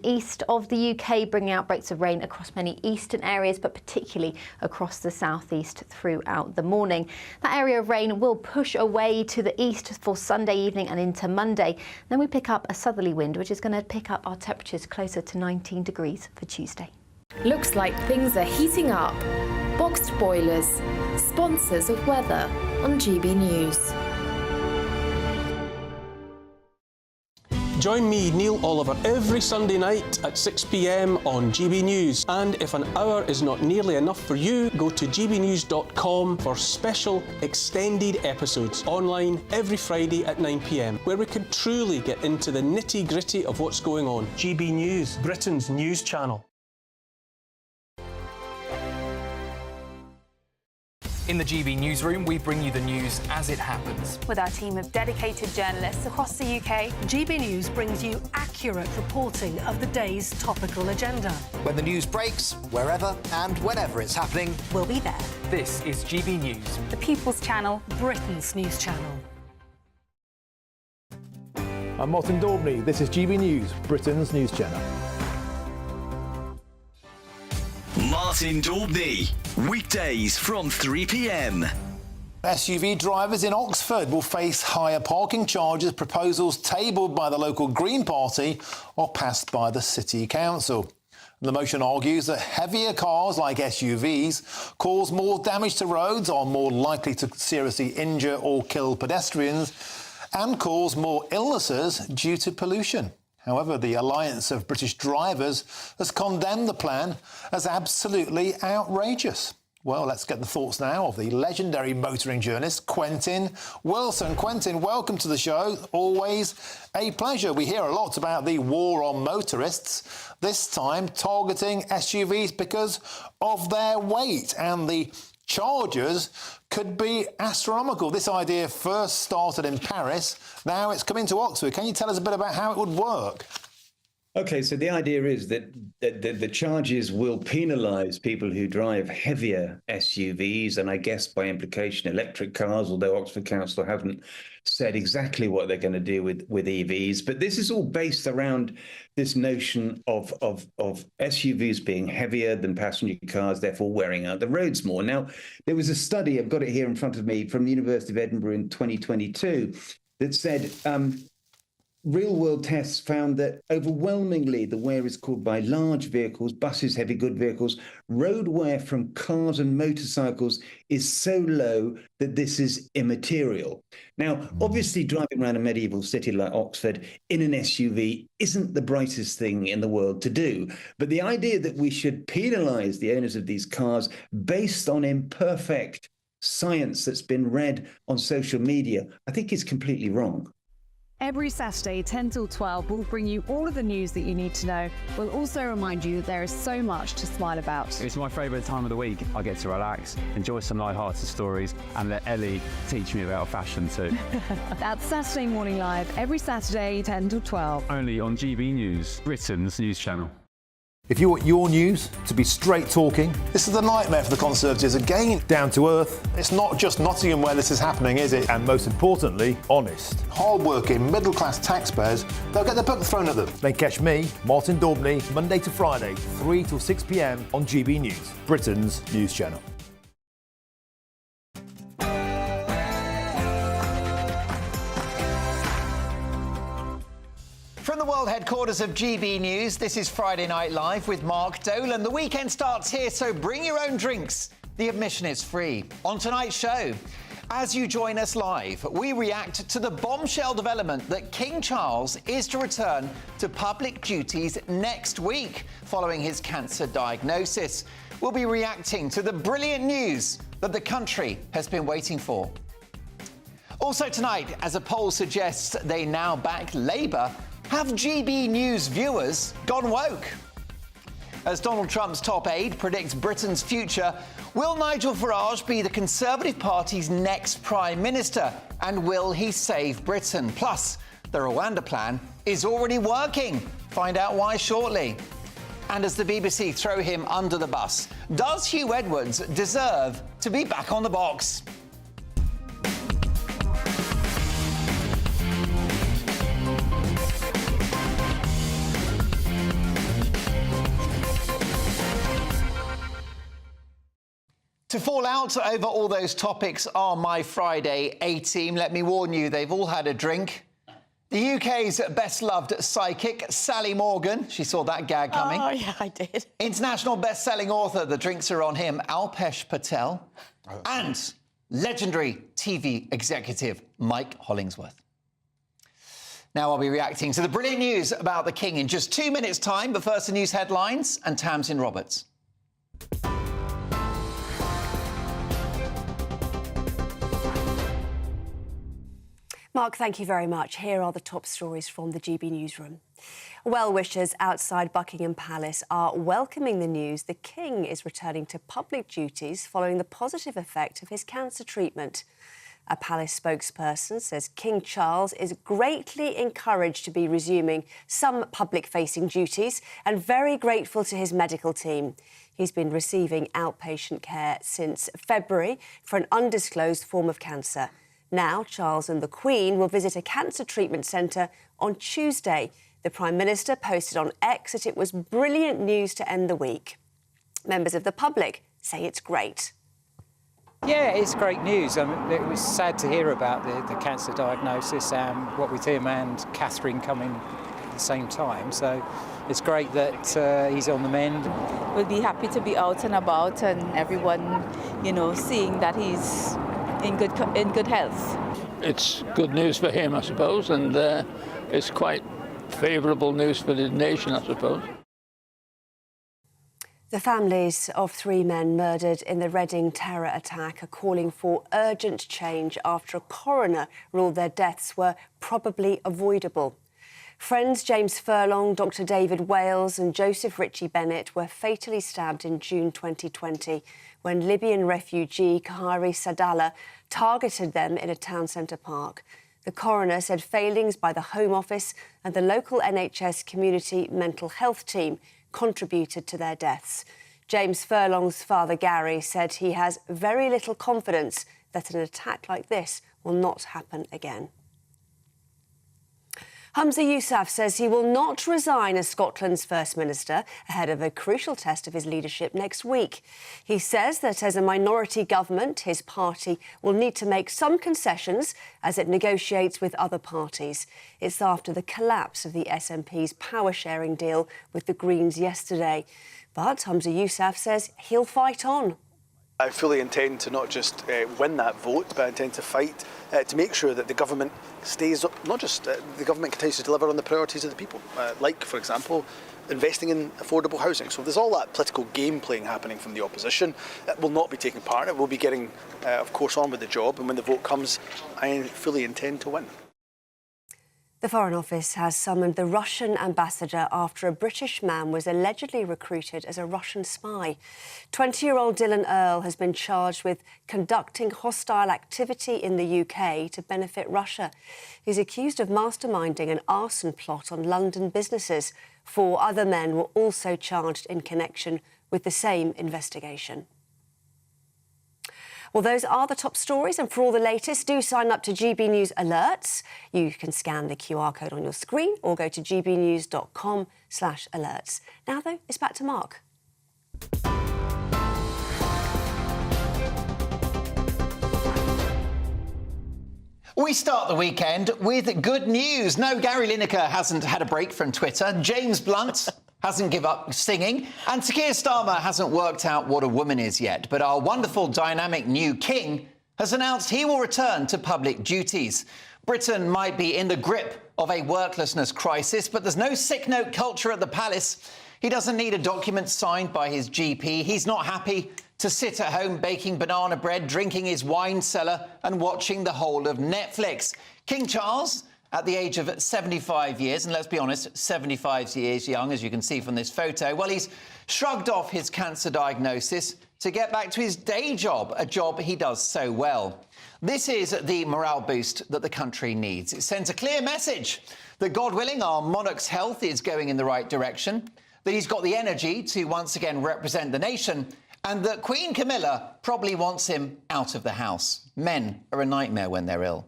east of the UK, bringing outbreaks of rain across many eastern areas, but particularly across the southeast throughout the morning. That area of rain will push away to the east for Sunday evening and into Monday. Then we pick up a southerly wind, which is going to pick up our temperatures closer to 19 degrees for Tuesday. Looks like things are heating up. Boxed boilers, sponsors of weather on GB News. Join me, Neil Oliver, every Sunday night at 6 p.m. on GB News. And if an hour is not nearly enough for you, go to gbnews.com for special extended episodes online every Friday at 9 p.m, where we can truly get into the nitty-gritty of what's going on. GB News, Britain's news channel. In the GB newsroom, we bring you the news as it happens. With our team of dedicated journalists across the UK, GB News brings you accurate reporting of the day's topical agenda. When the news breaks, wherever and whenever it's happening, we'll be there. This is GB News, the People's Channel, Britain's news channel. I'm Martin Daubney. This is GB News, Britain's news channel. Martin Daubney, weekdays from 3 p.m. SUV drivers in Oxford will face higher parking charges. Proposals tabled by the local Green Party or passed by the City Council. The motion argues that heavier cars like SUVs cause more damage to roads, are more likely to seriously injure or kill pedestrians, and cause more illnesses due to pollution. However, the Alliance of British Drivers has condemned the plan as absolutely outrageous. Well, let's get the thoughts now of the legendary motoring journalist, Quentin Wilson. Quentin, welcome to the show. Always a pleasure. We hear a lot about the war on motorists, this time targeting SUVs because of their weight, and the charges could be astronomical. This idea first started in Paris. Now it's coming to Oxford. Can you tell us a bit about how it would work? OK, so the idea is that the charges will penalise people who drive heavier SUVs, and I guess by implication electric cars, although Oxford Council haven't said exactly what they're going to do with EVs. But this is all based around this notion of SUVs being heavier than passenger cars, therefore wearing out the roads more. Now, there was a study, I've got it here in front of me, from the University of Edinburgh in 2022 that said real-world tests found that overwhelmingly the wear is caused by large vehicles, buses, heavy good vehicles. Road wear from cars and motorcycles is so low that this is immaterial. Now, obviously, driving around a medieval city like Oxford in an SUV isn't the brightest thing in the world to do. But the idea that we should penalise the owners of these cars based on imperfect science that's been read on social media, I think is completely wrong. Every Saturday, 10 till 12, we'll bring you all of the news that you need to know. We'll also remind you that there is so much to smile about. It's my favourite time of the week. I get to relax, enjoy some light-hearted stories, and let Ellie teach me about fashion too. That's Saturday Morning Live, every Saturday, 10 till 12. Only on GB News, Britain's news channel. If you want your news to be straight talking, this is the nightmare for the Conservatives again. Down to earth. It's not just Nottingham where this is happening, is it? And most importantly, honest. Hard-working, middle-class taxpayers, they'll get the book thrown at them. Then catch me, Martin Daubney, Monday to Friday, 3 till 6 p.m. on GB News, Britain's news channel. From the world headquarters of GB News, this is Friday Night Live with Mark Dolan. The weekend starts here, so bring your own drinks. The admission is free. On tonight's show, as you join us live, we react to the bombshell development that King Charles is to return to public duties next week following his cancer diagnosis. We'll be reacting to the brilliant news that the country has been waiting for. Also tonight, as a poll suggests they now back Labour, have GB News viewers gone woke? As Donald Trump's top aide predicts Britain's future, will Nigel Farage be the Conservative Party's next Prime Minister? And will he save Britain? Plus, the Rwanda plan is already working. Find out why shortly. And as the BBC throw him under the bus, does Hugh Edwards deserve to be back on the box? To fall out over all those topics are my Friday A-team. Let me warn you, they've all had a drink. The UK's best-loved psychic, Sally Morgan. She saw that gag coming. Oh, yeah, I did. International best-selling author, the drinks are on him, Alpesh Patel. And legendary TV executive, Mike Hollingsworth. Now I'll be reacting to the brilliant news about the King in just 2 minutes' time, but first the news headlines and Tamsin Roberts. Mark, thank you very much. Here are the top stories from the GB newsroom. Well-wishers outside Buckingham Palace are welcoming the news the King is returning to public duties following the positive effect of his cancer treatment. A palace spokesperson says King Charles is greatly encouraged to be resuming some public-facing duties and very grateful to his medical team. He's been receiving outpatient care since February for an undisclosed form of cancer. Now, Charles and the Queen will visit a cancer treatment centre on Tuesday. The Prime Minister posted on X that it was brilliant news to end the week. Members of the public say it's great. Yeah, it's great news. It was sad to hear about the cancer diagnosis and what with him and Catherine coming at the same time. So it's great that he's on the mend. We'll be happy to be out and about and everyone, seeing that he's in good health. It's good news for him, I suppose, and it's quite favourable news for the nation, I suppose. The families of 3 men murdered in the Reading terror attack are calling for urgent change after a coroner ruled their deaths were probably avoidable. Friends James Furlong, Dr David Wales and Joseph Ritchie Bennett were fatally stabbed in June 2020 when Libyan refugee Kahari Sadala targeted them in a town centre park. The coroner said failings by the Home Office and the local NHS community mental health team contributed to their deaths. James Furlong's father, Gary, said he has very little confidence that an attack like this will not happen again. Humza Yousaf says he will not resign as Scotland's First Minister ahead of a crucial test of his leadership next week. He says that as a minority government, his party will need to make some concessions as it negotiates with other parties. It's after the collapse of the SNP's power-sharing deal with the Greens yesterday. But Humza Yousaf says he'll fight on. I fully intend to not just win that vote, but I intend to fight to make sure that the government stays, not just the government continues to deliver on the priorities of the people, like, for example, investing in affordable housing. So there's all that political game playing happening from the opposition. That will not be taking part. It will be getting, of course, on with the job. And when the vote comes, I fully intend to win. The Foreign Office has summoned the Russian ambassador after a British man was allegedly recruited as a Russian spy. 20-year-old Dylan Earle has been charged with conducting hostile activity in the UK to benefit Russia. He's accused of masterminding an arson plot on London businesses. 4 other men were also charged in connection with the same investigation. Well, those are the top stories, and for all the latest, do sign up to GB News Alerts. You can scan the QR code on your screen or go to gbnews.com/alerts. Now, though, it's back to Mark. We start the weekend with good news. No, Gary Lineker hasn't had a break from Twitter. James Blunt hasn't given up singing. And Sir Keir Starmer hasn't worked out what a woman is yet. But our wonderful, dynamic new king has announced he will return to public duties. Britain might be in the grip of a worklessness crisis, but there's no sick note culture at the palace. He doesn't need a document signed by his GP. He's not happy to sit at home baking banana bread, drinking his wine cellar and watching the whole of Netflix. King Charles, at the age of 75 years, and let's be honest, 75 years young, as you can see from this photo, well, he's shrugged off his cancer diagnosis to get back to his day job, a job he does so well. This is the morale boost that the country needs. It sends a clear message that, God willing, our monarch's health is going in the right direction, that he's got the energy to once again represent the nation, and that Queen Camilla probably wants him out of the house. Men are a nightmare when they're ill.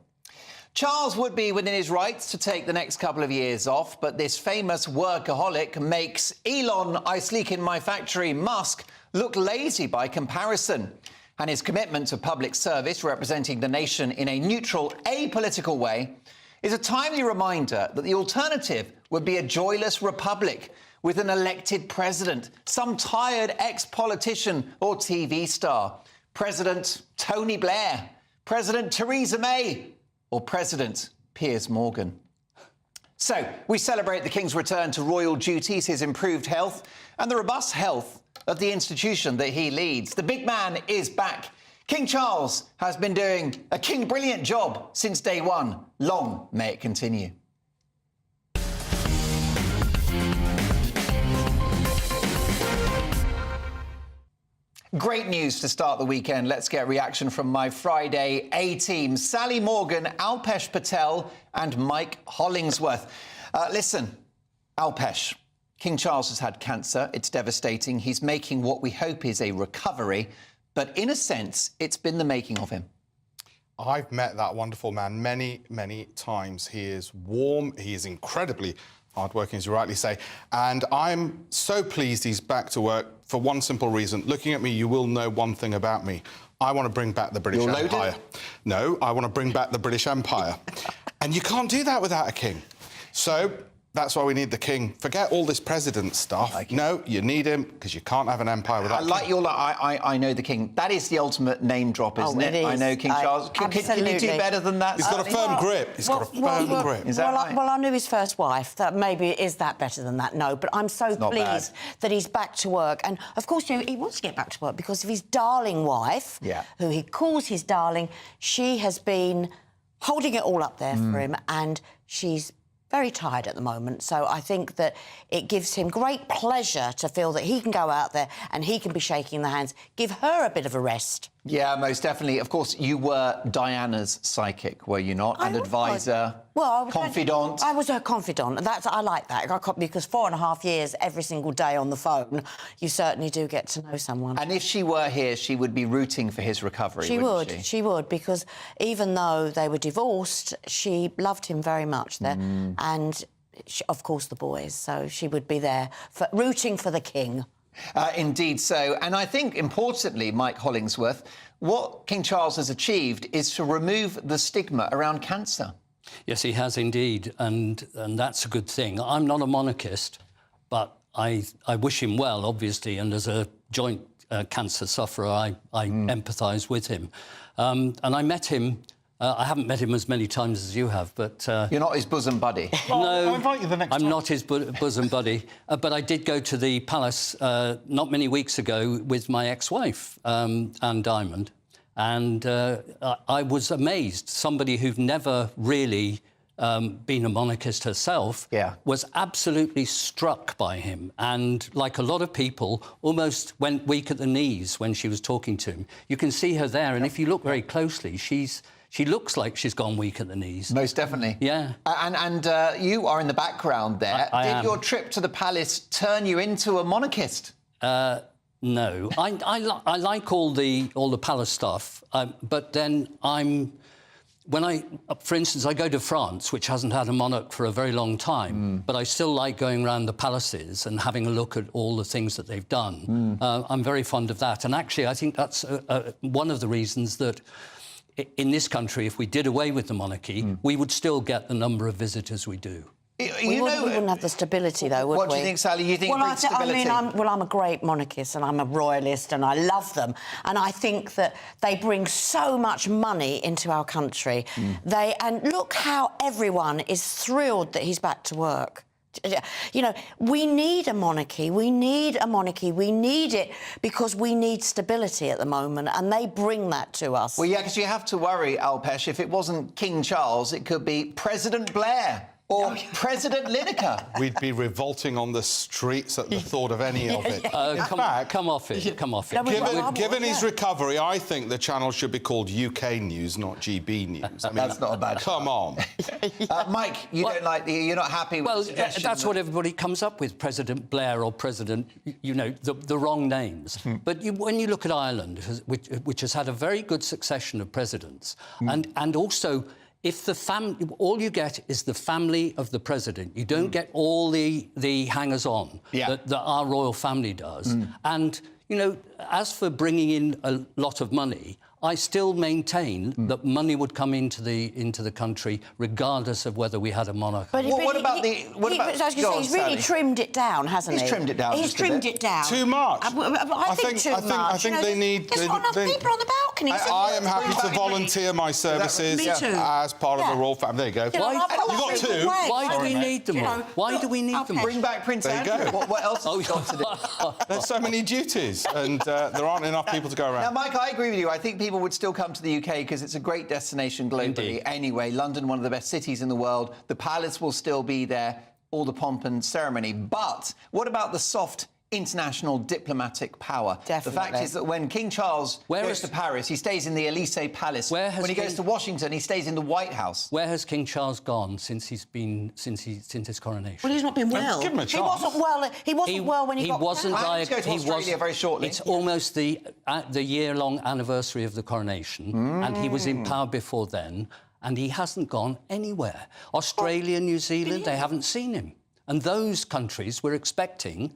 Charles would be within his rights to take the next couple of years off, but this famous workaholic makes Elon, I sleek in my factory, Musk, look lazy by comparison. and his commitment to public service, representing the nation in a neutral, apolitical way, is a timely reminder that the alternative would be a joyless republic with an elected president, some tired ex-politician or TV star, President Tony Blair, President Theresa May, or President Piers Morgan. So, we celebrate the King's return to royal duties, his improved health, and the robust health of the institution that he leads. The big man is back. King Charles has been doing a King brilliant job since day one. Long may it continue. Great news to start the weekend. Let's get reaction from my Friday A-team. Sally Morgan, Alpesh Patel and Mike Hollingsworth. Listen, Alpesh, King Charles has had cancer. It's devastating. He's making what we hope is a recovery. But in a sense, it's been the making of him. I've met that wonderful man many, many times. He is warm. He is incredibly hardworking, as you rightly say. And I'm so pleased he's back to work for one simple reason. Looking at me, you will know one thing about me. I want to bring back the British Empire. No, I want to bring back the British Empire. And you can't do that without a king. So that's why we need the king. Forget all this president stuff. No, you need him because you can't have an empire without a king. I know the king. That is the ultimate name drop, isn't it? I know King Charles. Can you do better than that? He's got a firm grip. He's got a firm grip. Is that right? Well, I knew his first wife. That maybe is that better than that? No, but I'm so pleased that he's back to work. And of course, you know, he wants to get back to work because of his darling wife, who he calls his darling. She has been holding it all up there for him, and she's very tired at the moment, so I think that it gives him great pleasure to feel that he can go out there and he can be shaking the hands, give her a bit of a rest. Yeah, most definitely. Of course, you were Diana's psychic, were you not? An advisor, confidant. I was her confidant, and I like that, because 4.5 years every single day on the phone, you certainly do get to know someone. And if she were here, she would be rooting for his recovery, wouldn't she? She would, because even though they were divorced, she loved him very much there, and, of course, the boys, so she would be there rooting for the king. Indeed so. And I think, importantly, Mike Hollingsworth, what King Charles has achieved is to remove the stigma around cancer. Yes, he has indeed, and that's a good thing. I'm not a monarchist, but I wish him well, obviously, and as a joint cancer sufferer, I empathise with him. And I met him. I haven't met him as many times as you have, but... You're not his bosom buddy? No, I'll invite you the next time. I'm not his bosom buddy. But I did go to the palace not many weeks ago with my ex-wife, Anne Diamond, and I was amazed. Somebody who'd never really been a monarchist herself was absolutely struck by him, and, like a lot of people, almost went weak at the knees when she was talking to him. You can see her there, and if you look very closely, she looks like she's gone weak at the knees. Most definitely. Yeah. And you are in the background there. Did your trip to the palace turn you into a monarchist? No. I like all the palace stuff, but then for instance, I go to France, which hasn't had a monarch for a very long time, but I still like going around the palaces and having a look at all the things that they've done. I'm very fond of that. And actually, I think that's one of the reasons that in this country, if we did away with the monarchy, we would still get the number of visitors we do. We wouldn't have the stability, though, would we? What do you think, Sally? You think it brings stability? I'm a great monarchist and I'm a royalist and I love them. And I think that they bring so much money into our country. And look how everyone is thrilled that he's back to work. You know, we need a monarchy. We need a monarchy. We need it because we need stability at the moment, and they bring that to us. Well, yeah, because you have to worry, Alpesh, if it wasn't King Charles, it could be President Blair or President Lineker. We'd be revolting on the streets at the thought of any of it. Come off it. Come off it. Given his recovery, I think the channel should be called UK News, not GB News. I mean, that's not a bad. Come on, Mike. You're not happy with the suggestion. That's what everybody comes up with: President Blair or President, you know, the wrong names. But when you look at Ireland, which has had a very good succession of presidents, and also, if the all you get is the family of the president. You don't get all the hangers-on that our royal family does. And you know, as for bringing in a lot of money, I still maintain that money would come into the country regardless of whether we had a monarch. But he's really trimmed it down, hasn't he? He's trimmed it down. He's trimmed it down. Too much. I think too much. I think they need. There's not enough people on the balcony. I am happy to volunteer my services as part of the royal family. There you go. Why? You got two. Why do we need them all? Why do we need them all? Bring back Prince Andrew. What else has he got to do? There's so many duties, and there aren't enough people to go around. Now, Mike, I agree with you. I think people would still come to the UK because it's a great destination globally. Indeed. Anyway, London, one of the best cities in the world. The palace will still be there, all the pomp and ceremony. But what about the soft international diplomatic power? Definitely. The fact is that when King Charles goes to Paris, he stays in the Élysée Palace. When he goes to Washington, he stays in the White House. Where has King Charles gone since his coronation? Well, he's not been well. Give him a chance. He wasn't well when he got wasn't Planning to go to Australia very shortly. It's almost the year-long anniversary of the coronation, and he was in power before then, and he hasn't gone anywhere. Australia, New Zealand, they haven't seen him, and those countries were expecting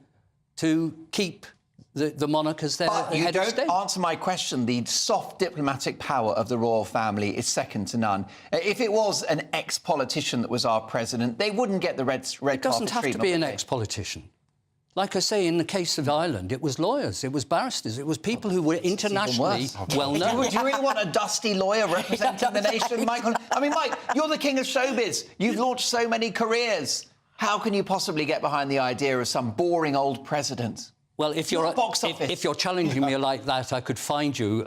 to keep the monarch as their head of state. You don't answer my question. The soft diplomatic power of the royal family is second to none. If it was an ex-politician that was our president, they wouldn't get the red carpet treatment. It doesn't have to be an ex-politician. Like I say, in the case of Ireland, it was lawyers, it was barristers, it was people who were internationally well-known. Do you really want a dusty lawyer representing the nation, Michael? I mean, Mike, you're the king of showbiz. You've launched so many careers. How can you possibly get behind the idea of some boring old president? Well, if you're challenging me like that, I could find you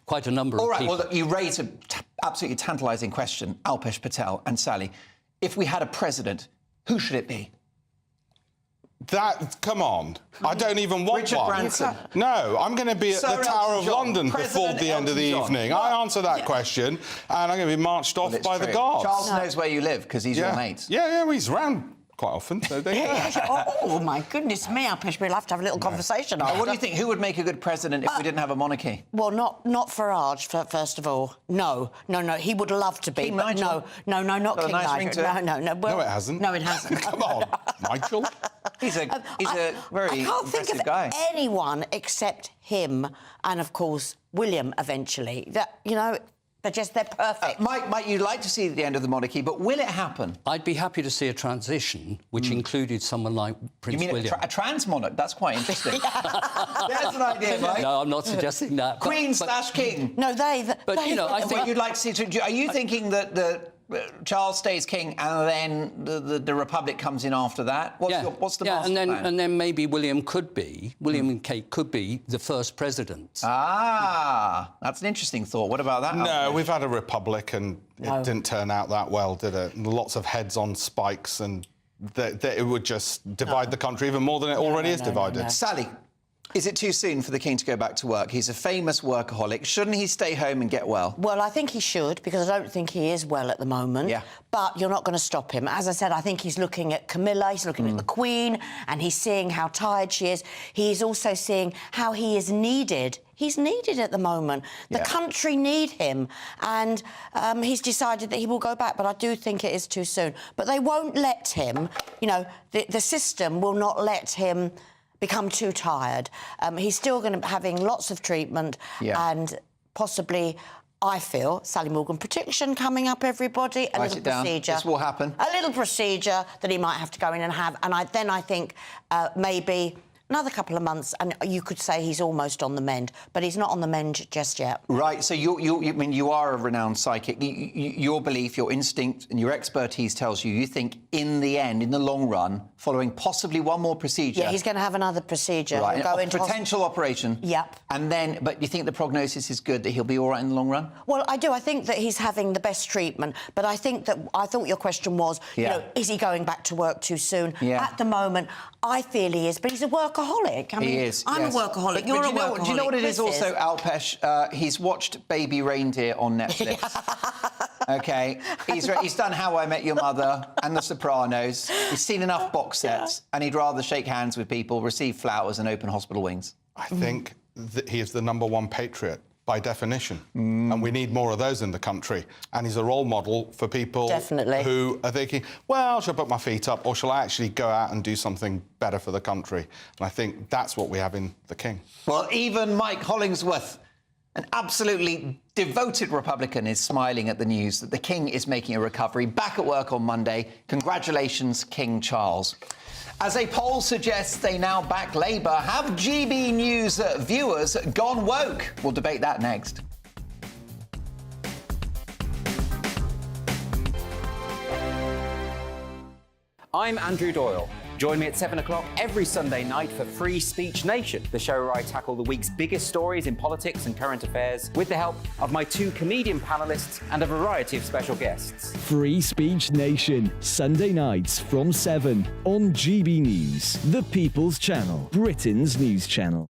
quite a number of people. All right, well, look, you raise an absolutely tantalising question, Alpesh Patel and Sally. If we had a president, who should it be? Come on. I don't even want Richard one. Branson. No, I'm going to be at Sir the Tower Elton of John. London before the end of the Elton John. evening. I answer that question, and I'm going to be marched off by the guards. Charles knows where you live because he's your mate. Yeah, he's round quite often. So Oh, my goodness me, Alpesh, we'll have to have a little conversation. What do you think? Who would make a good president if we didn't have a monarchy? Well, not Farage, first of all. No. He would love to be. King but Nigel? No, not Got a King nice Nigel. ring to it? No. Well, No, it hasn't. No, it hasn't. Come on, Nigel. He's a very I can't think of guy. anyone except him and, of course, William eventually. They're perfect. Mike, you'd like to see the end of the monarchy, but will it happen? I'd be happy to see a transition which included someone like Prince You mean William. a trans monarch? That's quite interesting. There's an idea, Mike. No, I'm not suggesting that. Queen/king. No, I think you'd like to see. Are you thinking that Charles stays king and then the Republic comes in after that? What's the master plan? And then maybe William and Kate could be the first president. That's an interesting thought. What about that? No, we've had a republic and it didn't turn out that well, did it? Lots of heads on spikes, and it would just divide the country even more than it already is divided. Sally, is it too soon for the king to go back to work? He's a famous workaholic. Shouldn't he stay home and get well? Well, I think he should, because I don't think he is well at the moment. Yeah. But you're not going to stop him. As I said, I think he's looking at Camilla, he's looking at the Queen, and he's seeing how tired she is. He's also seeing how he is needed. He's needed at the moment. The country need him, and he's decided that he will go back, but I do think it is too soon. But they won't let him, the system will not let him become too tired. He's still going to be having lots of treatment and possibly, I feel, Sally Morgan prediction coming up, everybody, a little procedure. This will happen. A little procedure that he might have to go in and have, and I think maybe another couple of months, and you could say he's almost on the mend, but he's not on the mend just yet. Right, so you are a renowned psychic. Your belief, your instinct and your expertise tells you think in the end, in the long run, following possibly one more procedure... Yeah, he's going to have another procedure. Right, He'll go into potential operation. Yep. And then, but you think the prognosis is good, that he'll be all right in the long run? Well, I do. I think that he's having the best treatment, but I thought your question was, is he going back to work too soon? Yeah. At the moment, I feel he is, but he's a workaholic. I mean, he is. I'm a workaholic. But You're a do workaholic. Do you know what it is Chris also, Alpesh? He's watched Baby Reindeer on Netflix. OK? He's done How I Met Your Mother and The Sopranos. He's seen enough box sets, and he'd rather shake hands with people, receive flowers and open hospital wings. I think that he is the #1 patriot. by definition. And we need more of those in the country. And he's a role model for people who are thinking, well, shall I put my feet up or shall I actually go out and do something better for the country? And I think that's what we have in the King. Well, even Mike Hollingsworth, an absolutely devoted Republican, is smiling at the news that the King is making a recovery, back at work on Monday. Congratulations, King Charles. As a poll suggests they now back Labour, have GB News viewers gone woke? We'll debate that next. I'm Andrew Doyle. Join me at 7 o'clock every Sunday night for Free Speech Nation, the show where I tackle the week's biggest stories in politics and current affairs with the help of my 2 comedian panellists and a variety of special guests. Free Speech Nation, Sunday nights from 7 on GB News, the People's Channel, Britain's news channel.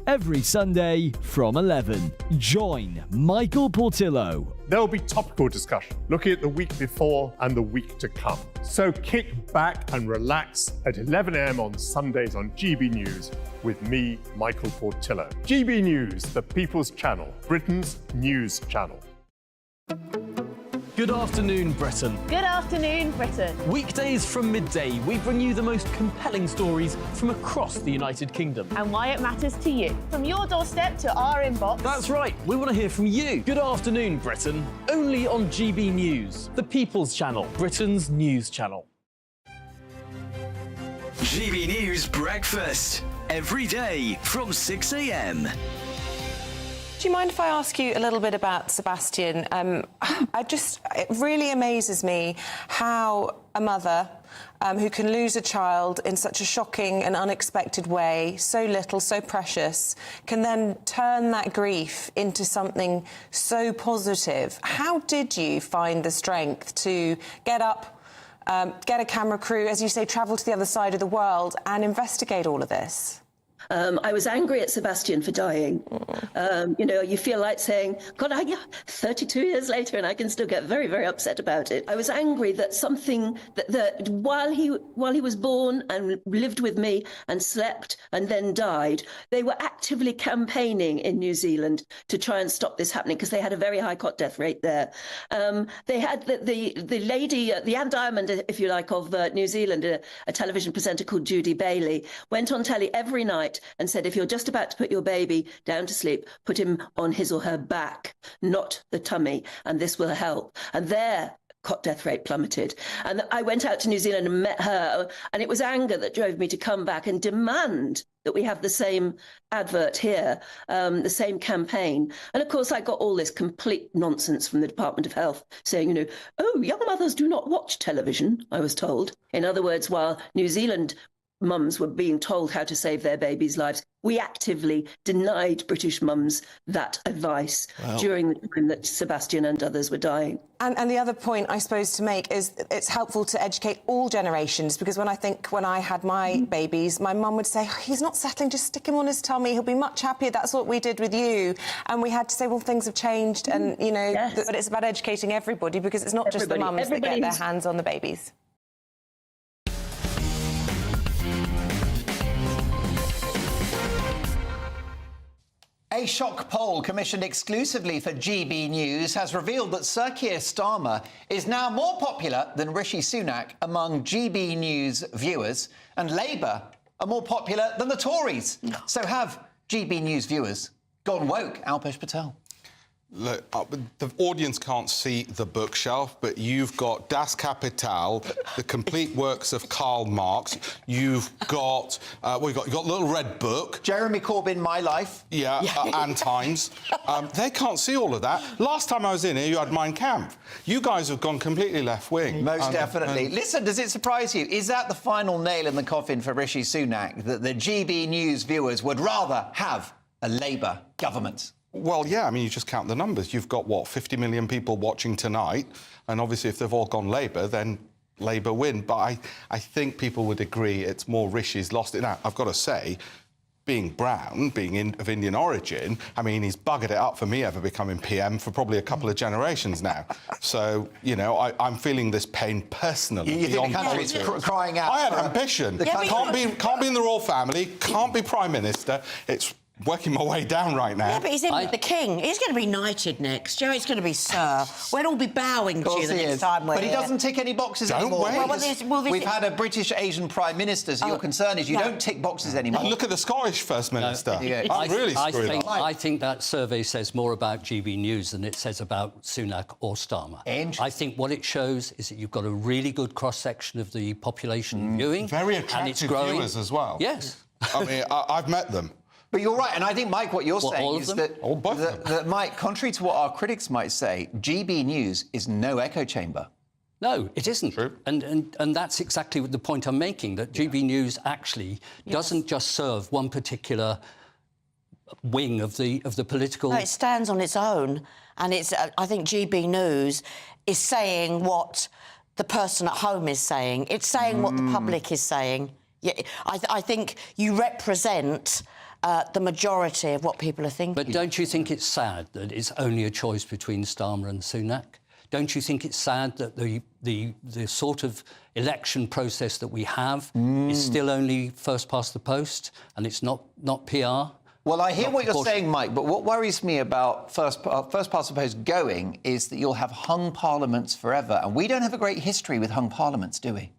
Every Sunday from 11, join Michael Portillo. There will be topical discussion, looking at the week before and the week to come. So kick back and relax at 11 a.m. on Sundays on GB News with me, Michael Portillo. GB News, the People's Channel, Britain's news channel. Good afternoon, Britain. Good afternoon, Britain. Weekdays from midday, we bring you the most compelling stories from across the United Kingdom. And why it matters to you. From your doorstep to our inbox. That's right, we want to hear from you. Good afternoon, Britain. Only on GB News, the People's Channel, Britain's news channel. GB News Breakfast, every day from 6 a.m. Do you mind if I ask you a little bit about Sebastian? It really amazes me how a mother who can lose a child in such a shocking and unexpected way, so little, so precious, can then turn that grief into something so positive. How did you find the strength to get up, get a camera crew, as you say, travel to the other side of the world and investigate all of this? I was angry at Sebastian for dying. You feel like saying, God, 32 years later, and I can still get very, very upset about it. I was angry that something that while he was born and lived with me and slept and then died, they were actively campaigning in New Zealand to try and stop this happening because they had a very high cot death rate there. They had the lady, the Anne Diamond, if you like, of New Zealand, a television presenter called Judy Bailey, went on telly every night and said, if you're just about to put your baby down to sleep, put him on his or her back, not the tummy, and this will help. And their cot death rate plummeted. And I went out to New Zealand and met her, and it was anger that drove me to come back and demand that we have the same advert here, the same campaign. And of course, I got all this complete nonsense from the Department of Health saying, oh, young mothers do not watch television, I was told. In other words, while New Zealand mums were being told how to save their babies' lives, we actively denied British mums that advice during the time that Sebastian and others were dying. And the other point, I suppose, to make is it's helpful to educate all generations, because when I had my babies, my mum would say, he's not settling, just stick him on his tummy, he'll be much happier. That's what we did with you. And we had to say, well, things have changed, and, but it's about educating everybody, because it's not just the mums that get their hands on the babies. A shock poll commissioned exclusively for GB News has revealed that Sir Keir Starmer is now more popular than Rishi Sunak among GB News viewers, and Labour are more popular than the Tories. So have GB News viewers gone woke? Alpesh Patel. Look, the audience can't see the bookshelf, but you've got Das Kapital, the complete works of Karl Marx. You've got, you've got Little Red Book. Jeremy Corbyn, My Life. Yeah, and Times. They can't see all of that. Last time I was in here, you had Mein Kampf. You guys have gone completely left-wing. Most definitely. Listen, does it surprise you? Is that the final nail in the coffin for Rishi Sunak, that the GB News viewers would rather have a Labour government? Well, yeah, I mean, you just count the numbers. You've got, 50 million people watching tonight, and obviously if they've all gone Labour, then Labour win. But I think people would agree it's more Rishi's lost it. Now, I've got to say, being brown, being of Indian origin, I mean, he's buggered it up for me ever becoming PM for probably a couple of generations now. So, I'm feeling this pain personally. You think the country's crying out? I had ambition. Can't be in the royal family, can't be Prime Minister. It's working my way down right now. Yeah, but he's in with the king. He's going to be knighted next. Joe, it's going to be Sir. We'll all be bowing to you the next time we're But he here. doesn't tick any boxes anymore. We've had a British Asian Prime Minister, so your concern is you don't tick boxes anymore. Look at the Scottish First Minister. I'm really screwed up. I think that survey says more about GB News than it says about Sunak or Starmer. I think what it shows is that you've got a really good cross-section of the population viewing. Very and it's attractive growing. viewers as well. Yes. I mean, I've met them. But you're right, and I think, Mike, what you're saying is that, that, Mike, contrary to what our critics might say, GB News is no echo chamber. No, it isn't. True. And that's exactly the point I'm making, that GB News actually doesn't just serve one particular wing of the political... No, it stands on its own, and it's. I think GB News is saying what the person at home is saying. It's saying what the public is saying. Yeah, I think you represent... the majority of what people are thinking. But don't you think it's sad that it's only a choice between Starmer and Sunak? Don't you think it's sad that the sort of election process that we have is still only first past the post and it's not PR? Well, I hear what you're saying, Mike, but what worries me about first past the post going is that you'll have hung parliaments forever, and we don't have a great history with hung parliaments, do we?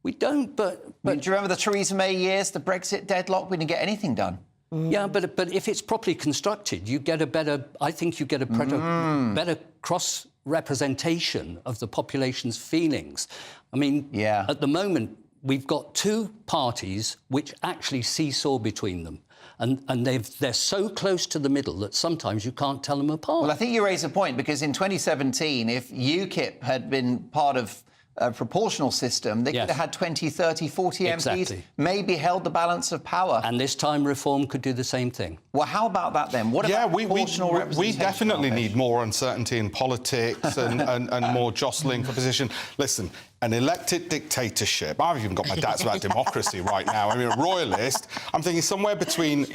We don't, but do you remember the Theresa May years, the Brexit deadlock? We didn't get anything done. Yeah, but if it's properly constructed, you get a better... I think you get a better cross-representation of the population's feelings. I mean, at the moment, we've got two parties which actually seesaw between them. And they're so close to the middle that sometimes you can't tell them apart. Well, I think you raise a point, because in 2017, if UKIP had been part of a proportional system, they could have had 20, 30, 40 MPs, maybe held the balance of power. And this time Reform could do the same thing. Well, how about that then? What about proportional representation? We definitely need more uncertainty in politics and more jostling for position. Listen, an elected dictatorship, I've even got my doubts about democracy right now. I mean, a royalist, I'm thinking somewhere between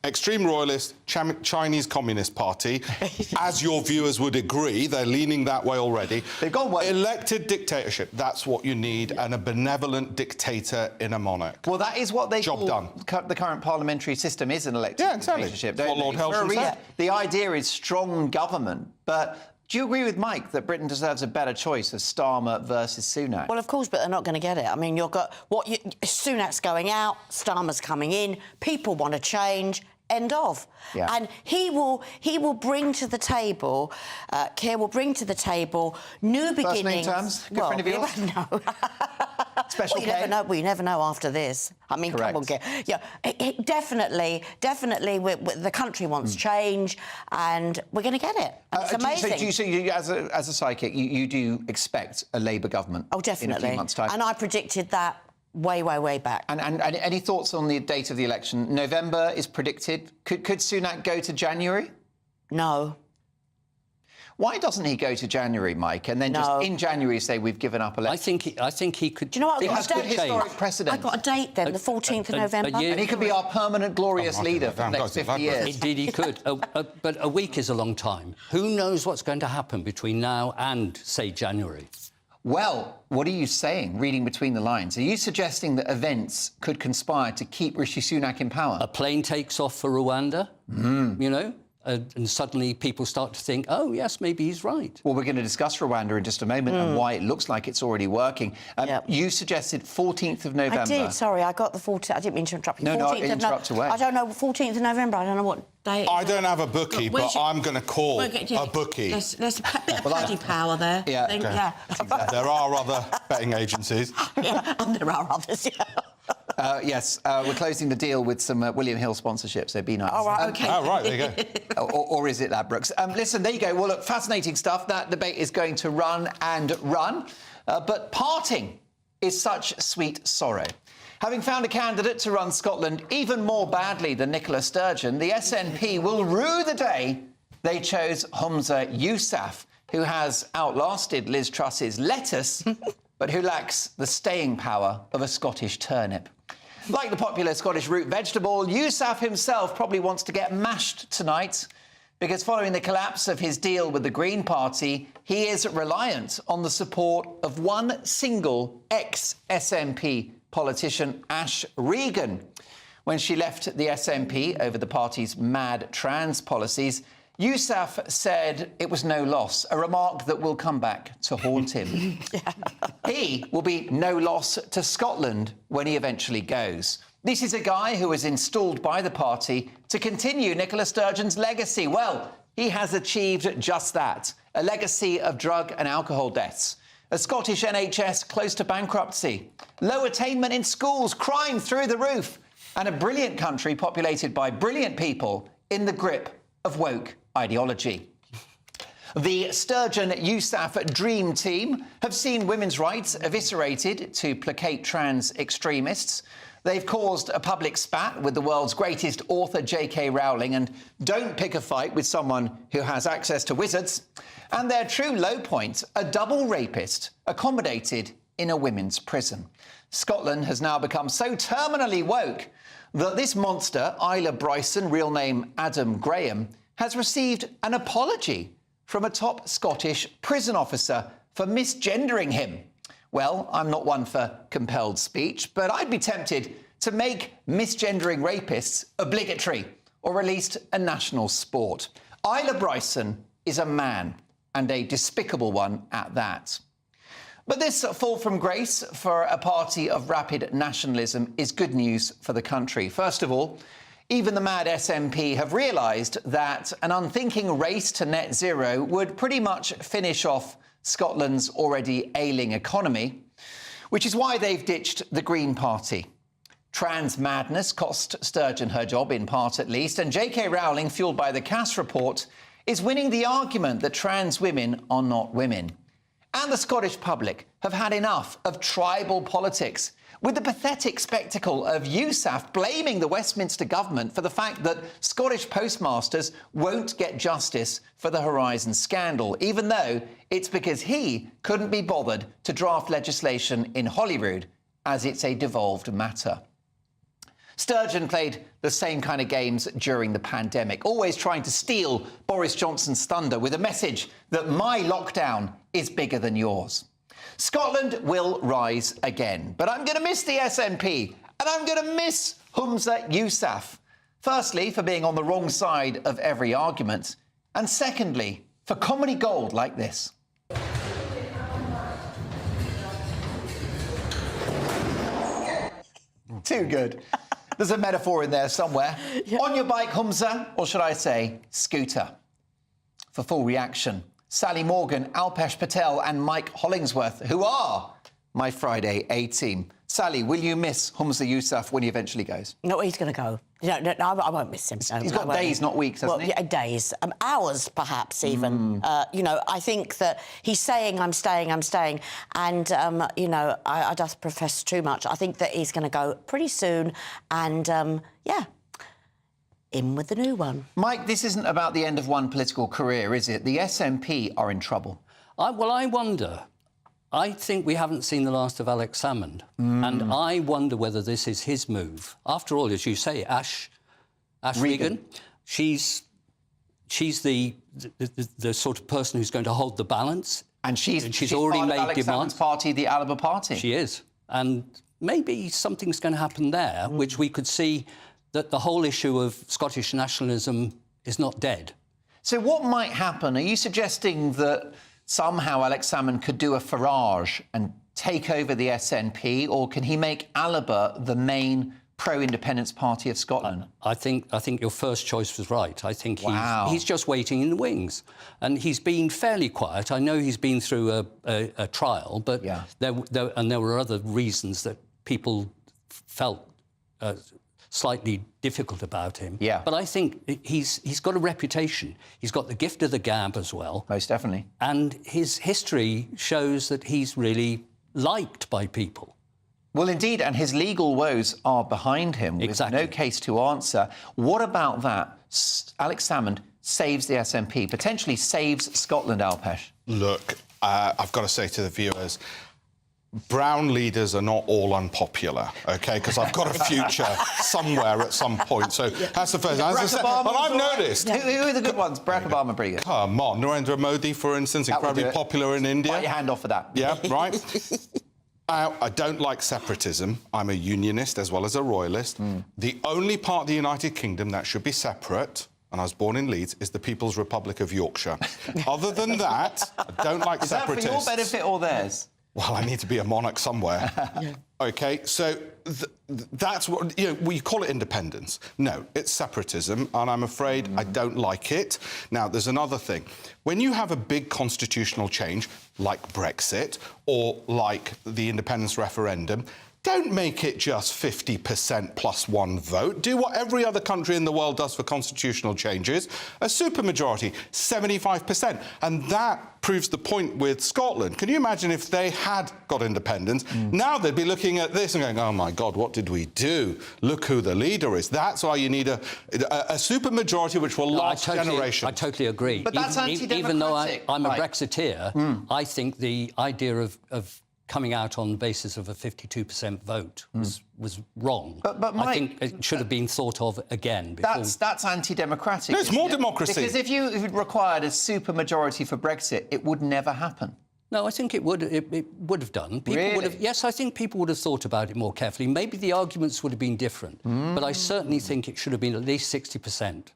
extreme royalist, Chinese Communist Party, as your viewers would agree, they're leaning that way already. They've gone way. Elected dictatorship, that's what you need, and a benevolent dictator in a monarch. Well, that is what they Job call the current parliamentary system is an elected dictatorship. That's what Lord Helsham said. The idea is strong government, but... Do you agree with Mike that Britain deserves a better choice of Starmer versus Sunak? Well, of course, but they're not going to get it. I mean, Sunak's going out, Starmer's coming in, people want to change, end of. Yeah. And he will bring to the table, Keir will bring to the table new beginnings. First name terms? Good friend of yours? No. Special we never know after this. I mean, come on, Keir. Yeah, definitely, the country wants change, and we're going to get it. And it's amazing. So you, as a psychic, you do expect a Labour government? Oh, definitely. In a few months' time. And I predicted that way back. And any thoughts on the date of the election? November is predicted. Could Sunak go to January? No. Why doesn't he go to January, Mike, and then just in January say we've given up election? I think he could... Do you know what? It has good historic precedent. I got a date then, the 14th of November. And he could be our permanent glorious leader for the next 50 years. Indeed, he could. But a week is a long time. Who knows what's going to happen between now and, say, January? Well, what are you saying, reading between the lines? Are you suggesting that events could conspire to keep Rishi Sunak in power? A plane takes off for Rwanda, you know, and suddenly people start to think, oh, yes, maybe he's right. Well, we're going to discuss Rwanda in just a moment and why it looks like it's already working. You suggested 14th of November. I did, sorry, I got the 14th. I didn't mean to interrupt you. No, interrupt away. I don't know, 14th of November, I don't know what day. I don't have a bookie, but I'm going to call a bookie. There's a bit of paddy power there. Yeah. There are other betting agencies. And there are others, Yes, we're closing the deal with some William Hill sponsorship, so be nice. Oh, right, OK. Oh, right, there you go. or is it that, Brooks? Listen, there you go. Well, look, fascinating stuff. That debate is going to run and run. But parting is such sweet sorrow. Having found a candidate to run Scotland even more badly than Nicola Sturgeon, the SNP will rue the day they chose Humza Yousaf, who has outlasted Liz Truss's lettuce, but who lacks the staying power of a Scottish turnip. Like the popular Scottish root vegetable, Yousaf himself probably wants to get mashed tonight, because following the collapse of his deal with the Green Party, he is reliant on the support of one single ex-SNP politician, Ash Regan. when she left the SNP over the party's mad trans policies, Yousaf said it was no loss, a remark that will come back to haunt him. He will be no loss to Scotland when he eventually goes. This is a guy who was installed by the party to continue Nicola Sturgeon's legacy. Well, he has achieved just that, a legacy of drug and alcohol deaths, a Scottish NHS close to bankruptcy, low attainment in schools, crime through the roof, and a brilliant country populated by brilliant people in the grip of woke ideology. The Sturgeon-Yousaf Dream Team have seen women's rights eviscerated to placate trans extremists. They've caused a public spat with the world's greatest author, J.K. Rowling, and don't pick a fight with someone who has access to wizards. And their true low point, a double rapist accommodated in a women's prison. Scotland has now become so terminally woke that this monster, Isla Bryson, real name Adam Graham, has received an apology from a top Scottish prison officer for misgendering him. Well, I'm not one for compelled speech, but I'd be tempted to make misgendering rapists obligatory, or at least a national sport. Isla Bryson is a man, and a despicable one at that. But this fall from grace for a party of rapid nationalism is good news for the country. First of all, even the mad SNP have realised that an unthinking race to net zero would pretty much finish off Scotland's already ailing economy, which is why they've ditched the Green Party. Trans madness cost Sturgeon her job, in part at least, and J.K. Rowling, fuelled by the Cass report, is winning the argument that trans women are not women. And the Scottish public have had enough of tribal politics, with the pathetic spectacle of Yousaf blaming the Westminster government for the fact that Scottish postmasters won't get justice for the Horizon scandal, even though it's because he couldn't be bothered to draft legislation in Holyrood, as it's a devolved matter. Sturgeon played the same kind of games during the pandemic, always trying to steal Boris Johnson's thunder with a message that my lockdown is bigger than yours. Scotland will rise again, but I'm going to miss the SNP, and I'm going to miss Humza Yousaf. Firstly, for being on the wrong side of every argument, and secondly, for comedy gold like this. Too good. There's a metaphor in there somewhere. Yeah. On your bike, Humza, or should I say, scooter. For full reaction, Sally Morgan, Alpesh Patel and Mike Hollingsworth, who are my Friday A-team. Sally, will you miss Humza Yousaf when he eventually goes? No, he's going to go. No, I won't miss him. He's got days, not weeks, hasn't he? Yeah, days. Hours, perhaps, even. I think that he's saying, I'm staying. And, I just profess too much. I think that he's going to go pretty soon. And, in with the new one. Mike, this isn't about the end of one political career, is it? The SNP are in trouble. I wonder. I think we haven't seen the last of Alex Salmond, and I wonder whether this is his move. After all, as you say, Ash Regan, she's the sort of person who's going to hold the balance, and she's already part made of Alex demands. Salmond's party, the Alba Party. She is, and maybe something's going to happen there, which we could see that the whole issue of Scottish nationalism is not dead. So what might happen? Are you suggesting that somehow Alex Salmond could do a Farage and take over the SNP, or can he make Alba the main pro-independence party of Scotland? I think your first choice was right. I think he's just waiting in the wings. And he's been fairly quiet. I know he's been through a trial, but there were other reasons that people felt slightly difficult about him. Yeah. But I think he's got a reputation. He's got the gift of the gab as well. Most definitely. And his history shows that he's really liked by people. Well, indeed, and his legal woes are behind him with no case to answer. What about that? Alex Salmond saves the SNP, potentially saves Scotland, Alpesh. Look, I've got to say to the viewers, brown leaders are not all unpopular, OK? Because I've got a future somewhere at some point. So that's the first. But I've noticed. Who are the good ones? Barack Obama, pretty good. Come on, Narendra Modi, for instance, incredibly popular in India. Bite your hand off for that. Yeah, right. I don't like separatism. I'm a unionist as well as a royalist. The only part of the United Kingdom that should be separate, and I was born in Leeds, is the People's Republic of Yorkshire. Other than that, I don't like separatists. Is that for your benefit or theirs? Well, I need to be a monarch somewhere. OK, so that's what, we call it independence. No, it's separatism, and I'm afraid I don't like it. Now, there's another thing. When you have a big constitutional change, like Brexit, or like the independence referendum, don't make it just 50% plus one vote. Do what every other country in the world does for constitutional changes. A supermajority, 75%. And that proves the point with Scotland. Can you imagine if they had got independence? Now they'd be looking at this and going, oh, my God, what did we do? Look who the leader is. That's why you need a supermajority which will last generations. I totally agree. But that's anti-democratic. Even though I'm a Brexiteer, I think the idea of coming out on the basis of a 52% vote was wrong. But Mike, I think it should have been thought of again. Before... That's anti-democratic. No, it's more democracy. Because if you required a supermajority for Brexit, it would never happen. No, I think it would have done. People would have, yes, I think people would have thought about it more carefully. Maybe the arguments would have been different, but I certainly think it should have been at least 60%.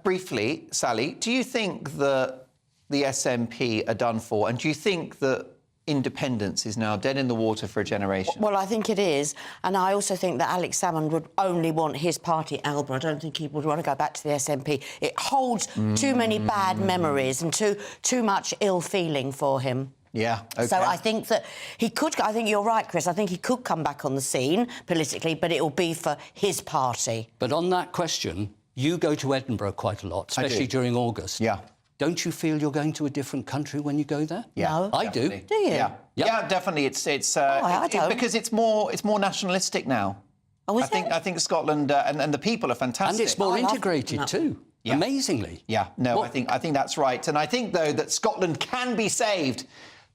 Briefly, Sally, do you think that the SNP are done for, and do you think that independence is now dead in the water for a generation? Well, I think it is, and I also think that Alex Salmond would only want his party, Alba. I don't think he would want to go back to the SNP. It holds too many bad memories and too much ill feeling for him. Yeah, OK. So I think that he could... I think you're right, Chris. I think he could come back on the scene politically, but it will be for his party. But on that question, you go to Edinburgh quite a lot, especially during August. Yeah. Don't you feel you're going to a different country when you go there? Yeah, no, I do. Do you? Yeah, yeah, definitely. It's I don't. because it's more nationalistic now. Oh, is I think Scotland and the people are fantastic. And it's more integrated too. Yeah. Amazingly. Yeah. No, I think that's right. And I think though that Scotland can be saved,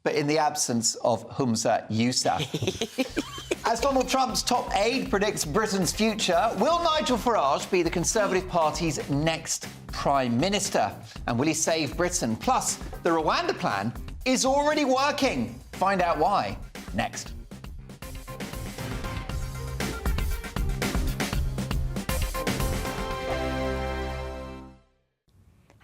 but in the absence of Humza Yousaf. As Donald Trump's top aide predicts Britain's future, will Nigel Farage be the Conservative Party's next Prime Minister? And will he save Britain? Plus, the Rwanda plan is already working. Find out why next.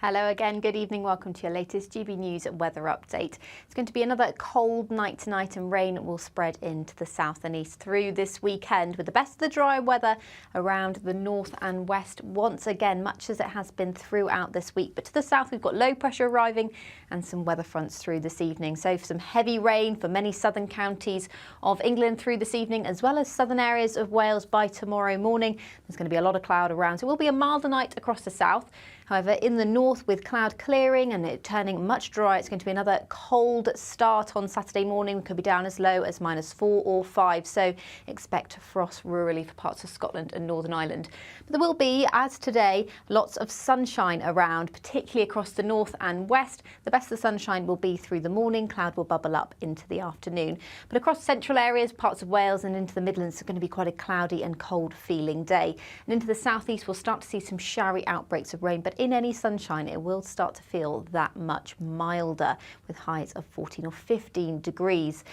Hello again, good evening, welcome to your latest GB News weather update. It's going to be another cold night tonight and rain will spread into the south and east through this weekend with the best of the dry weather around the north and west once again, much as it has been throughout this week. But to the south we've got low pressure arriving and some weather fronts through this evening. So for some heavy rain for many southern counties of England through this evening as well as southern areas of Wales by tomorrow morning. There's going to be a lot of cloud around. So it will be a milder night across the south. However, in the north, with cloud clearing and it turning much drier, it's going to be another cold start on Saturday morning. We could be down as low as -4 or 5. So expect frost rurally for parts of Scotland and Northern Ireland. But there will be, as today, lots of sunshine around, particularly across the north and west. The best of the sunshine will be through the morning. Cloud will bubble up into the afternoon. But across central areas, parts of Wales and into the Midlands, it's going to be quite a cloudy and cold feeling day. And into the southeast, we'll start to see some showery outbreaks of rain. But in any sunshine, it will start to feel that much milder with highs of 14 or 15 degrees.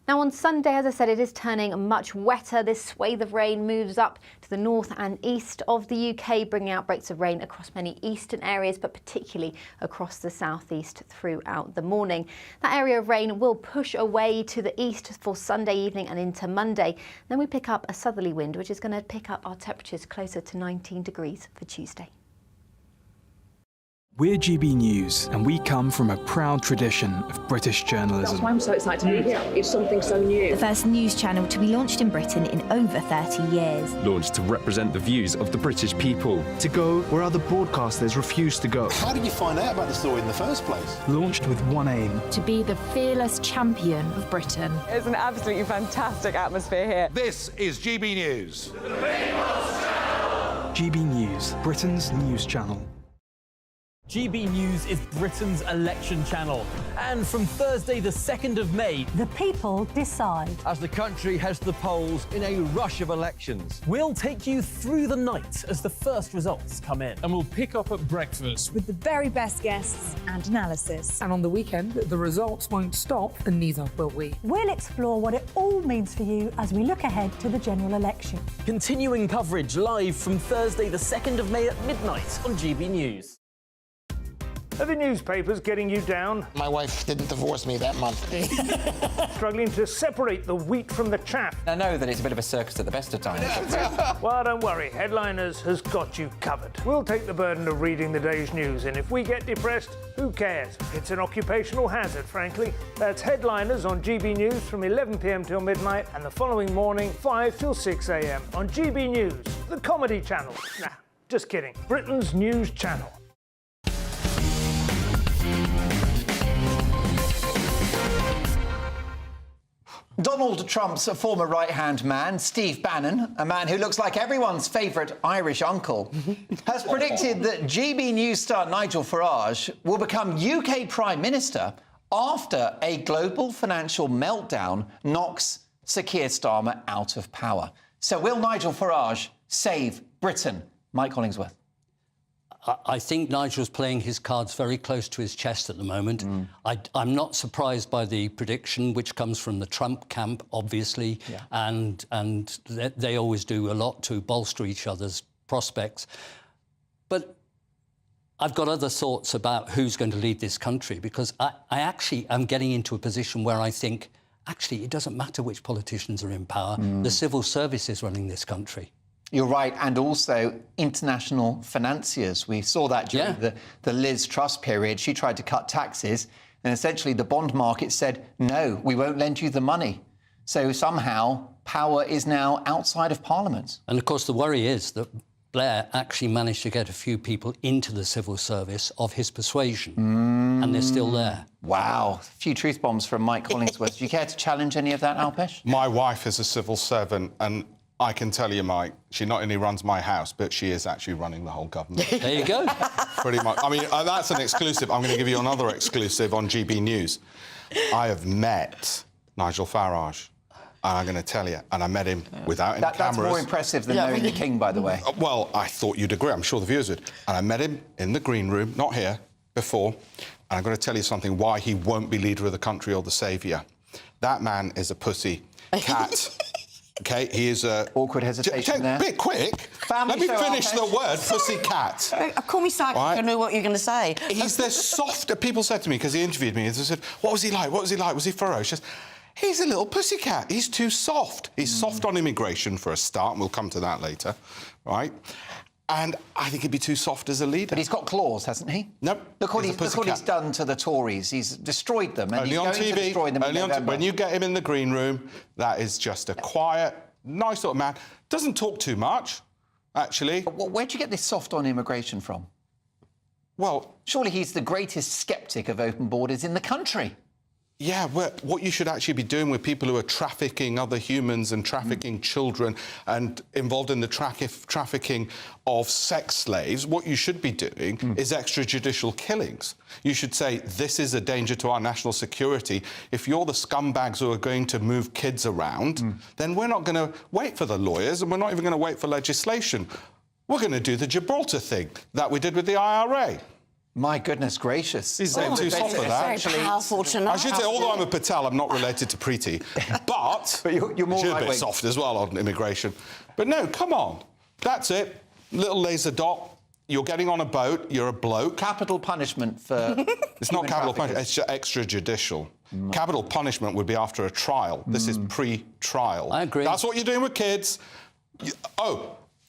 Now on Sunday, as I said, it is turning much wetter. This swathe of rain moves up to the north and east of the UK, bringing outbreaks of rain across many eastern areas, but particularly across the southeast throughout the morning. That area of rain will push away to the east for Sunday evening and into Monday. Then we pick up a southerly wind, which is going to pick up our temperatures closer to 19 degrees for Tuesday. We're GB News, and we come from a proud tradition of British journalism. That's why I'm so excited to be here. It's something so new. The first news channel to be launched in Britain in over 30 years. Launched to represent the views of the British people. To go where other broadcasters refuse to go. How did you find out about the story in the first place? Launched with one aim. To be the fearless champion of Britain. It's an absolutely fantastic atmosphere here. This is GB News. GB News, Britain's news channel. GB News is Britain's election channel. And from Thursday, the 2nd of May, the people decide. As the country heads to the polls in a rush of elections. We'll take you through the night as the first results come in. And we'll pick up at breakfast with the very best guests and analysis. And on the weekend, the results won't stop, and neither will we. We'll explore what it all means for you as we look ahead to the general election. Continuing coverage live from Thursday, the 2nd of May at midnight on GB News. Are the newspapers getting you down? My wife didn't divorce me that month. Struggling to separate the wheat from the chaff? I know that it's a bit of a circus at the best of times. Well, don't worry. Headliners has got you covered. We'll take the burden of reading the day's news, and if we get depressed, who cares? It's an occupational hazard, frankly. That's Headliners on GB News from 11 p.m. till midnight, and the following morning, 5 till 6 a.m. on GB News, the comedy channel. Nah, just kidding. Britain's news channel. Donald Trump's former right-hand man, Steve Bannon, a man who looks like everyone's favourite Irish uncle, has predicted that GB News star Nigel Farage will become UK Prime Minister after a global financial meltdown knocks Sir Keir Starmer out of power. So will Nigel Farage save Britain? Mike Hollingsworth. I think Nigel's playing his cards very close to his chest at the moment. I'm not surprised by the prediction, which comes from the Trump camp, obviously, and they always do a lot to bolster each other's prospects. But I've got other thoughts about who's going to lead this country, because I actually am getting into a position where I think, actually, it doesn't matter which politicians are in power. The civil service is running this country. You're right, and also international financiers. We saw that during the Liz Truss period. She tried to cut taxes, and essentially the bond market said, no, we won't lend you the money. So somehow power is now outside of Parliament. And of course the worry is that Blair actually managed to get a few people into the civil service of his persuasion, and they're still there. Wow. A few truth bombs from Mike Hollingsworth. Do you care to challenge any of that, Alpesh? My wife is a civil servant, and I can tell you, Mike, she not only runs my house, but she is actually running the whole government. There you go. Pretty much. I mean, that's an exclusive. I'm going to give you another exclusive on GB News. I have met Nigel Farage, and I'm going to tell you, and I met him without any cameras. That's more impressive than knowing the King, by the way. Well, I thought you'd agree. I'm sure the viewers would. And I met him in the green room, not here, before. And I'm going to tell you something, why he won't be leader of the country or the saviour. That man is a pussy cat. OK, he is a... Awkward hesitation there. A bit quick. Let me finish the word, pussy cat. Call me psychic, I knew what you were going to say. He's the soft... People said to me, because he interviewed me, they said, what was he like? What was he like? Was he ferocious? He's a little pussy cat. He's too soft. He's soft on immigration, for a start, and we'll come to that later, right? And I think he'd be too soft as a leader. But he's got claws, hasn't he? Nope. Look what he's done to the Tories. He's destroyed them, and only he's on going TV, to destroy them in November. When you get him in the green room, that is just a quiet, nice sort of man. Doesn't talk too much, actually. Where'd you get this soft on immigration from? Well... Surely he's the greatest sceptic of open borders in the country. Yeah, what you should actually be doing with people who are trafficking other humans and trafficking children and involved in the trafficking of sex slaves, what you should be doing is extrajudicial killings. You should say, this is a danger to our national security. If you're the scumbags who are going to move kids around, then we're not going to wait for the lawyers, and we're not even going to wait for legislation. We're going to do the Gibraltar thing that we did with the IRA. My goodness gracious. He's too soft for that. Very powerful tonight. I should say, although I'm a Patel, I'm not related to Preeti. But you're more a bit soft as well on immigration. But no, come on. That's it. Little laser dot. You're getting on a boat. You're a bloke. Capital punishment for... It's not capital punishment. It's extrajudicial. Capital punishment would be after a trial. This is pre-trial. I agree. That's what you're doing with kids.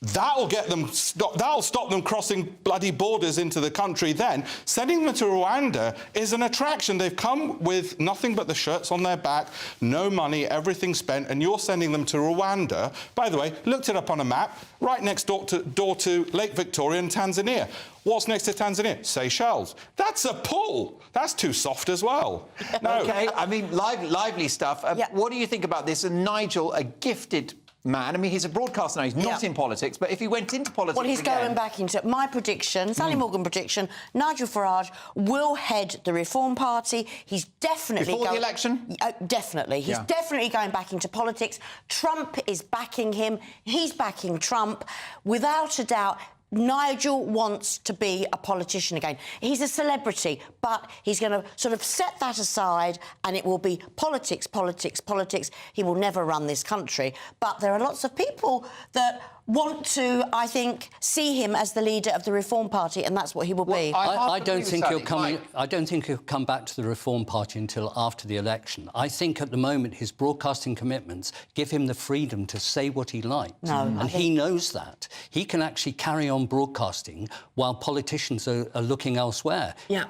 That'll get them. That'll stop them crossing bloody borders into the country. Then sending them to Rwanda is an attraction. They've come with nothing but the shirts on their back, no money, everything spent, and you're sending them to Rwanda. By the way, looked it up on a map. Right next door to Lake Victoria in Tanzania. What's next to Tanzania? Seychelles. That's a pull. That's too soft as well. No. OK, I mean, lively stuff. What do you think about this? And Nigel, a gifted man. I mean, he's a broadcaster now. He's not in politics, but if he went into politics Well, he's again... going back into... My prediction, Sally Morgan prediction, Nigel Farage will head the Reform Party. He's definitely... Before the election? Definitely. He's definitely going back into politics. Trump is backing him. He's backing Trump. Without a doubt... Nigel wants to be a politician again. He's a celebrity, but he's going to sort of set that aside and it will be politics, politics, politics. He will never run this country. But there are lots of people that want to, I think, see him as the leader of the Reform Party, and that's what he will be. I don't think he'll come. I don't think he'll come back to the Reform Party until after the election. I think at the moment his broadcasting commitments give him the freedom to say what he likes, and he knows that he can actually carry on broadcasting while politicians are looking elsewhere. Yeah.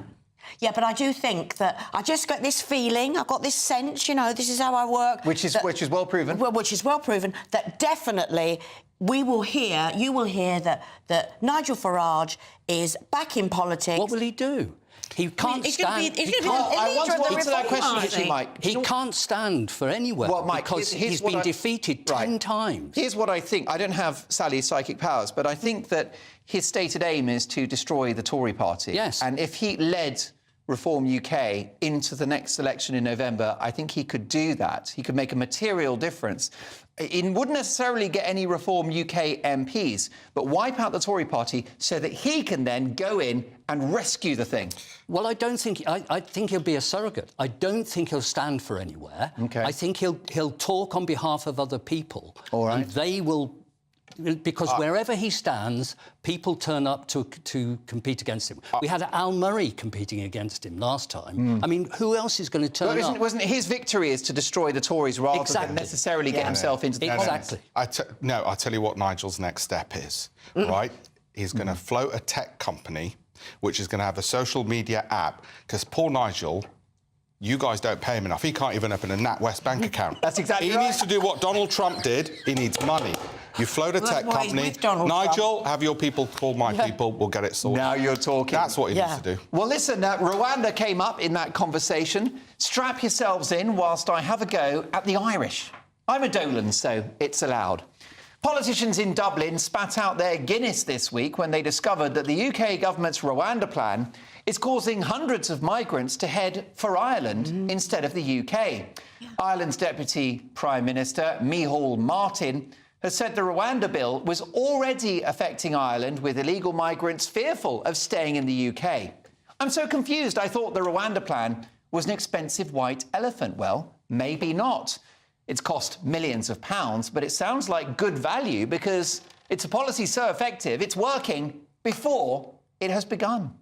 Yeah, but I do think that I just got this feeling, I've got this sense, you know, this is how I work. Which is well proven. Well, which is well proven, that definitely you will hear that Nigel Farage is back in politics. What will he do? He can't stand... I want to answer that question, actually, Mike. He can't stand for anywhere because he's been defeated 10 times. Here's what I think. I don't have Sally's psychic powers, but I think that his stated aim is to destroy the Tory party. Yes. And if he led Reform UK into the next election in November, I think he could do that. He could make a material difference. He wouldn't necessarily get any Reform UK MPs, but wipe out the Tory party so that he can then go in and rescue the thing. Well, I don't think... I think he'll be a surrogate. I don't think he'll stand for anywhere. OK. I think he'll talk on behalf of other people. All right. And they will... Because wherever he stands, people turn up to compete against him. We had Al Murray competing against him last time. I mean, who else is going to turn up? Wasn't his victory is to destroy the Tories rather than necessarily get himself into the... Exactly. No, I'll tell you what Nigel's next step is, right? He's going to float a tech company, which is going to have a social media app, because poor Nigel... You guys don't pay him enough. He can't even open a NatWest bank account. That's exactly right. He needs to do what Donald Trump did. He needs money. You float a tech company. Nigel, have your people call my people. We'll get it sorted. Now you're talking. That's what he needs to do. Well, listen, Rwanda came up in that conversation. Strap yourselves in whilst I have a go at the Irish. I'm a Dolan, so it's allowed. Politicians in Dublin spat out their Guinness this week when they discovered that the UK government's Rwanda plan is causing hundreds of migrants to head for Ireland instead of the UK. Ireland's Deputy Prime Minister, Micheál Martin, has said the Rwanda bill was already affecting Ireland, with illegal migrants fearful of staying in the UK. I'm so confused. I thought the Rwanda plan was an expensive white elephant. Well, maybe not. It's cost millions of pounds, but it sounds like good value because it's a policy so effective, it's working before it has begun.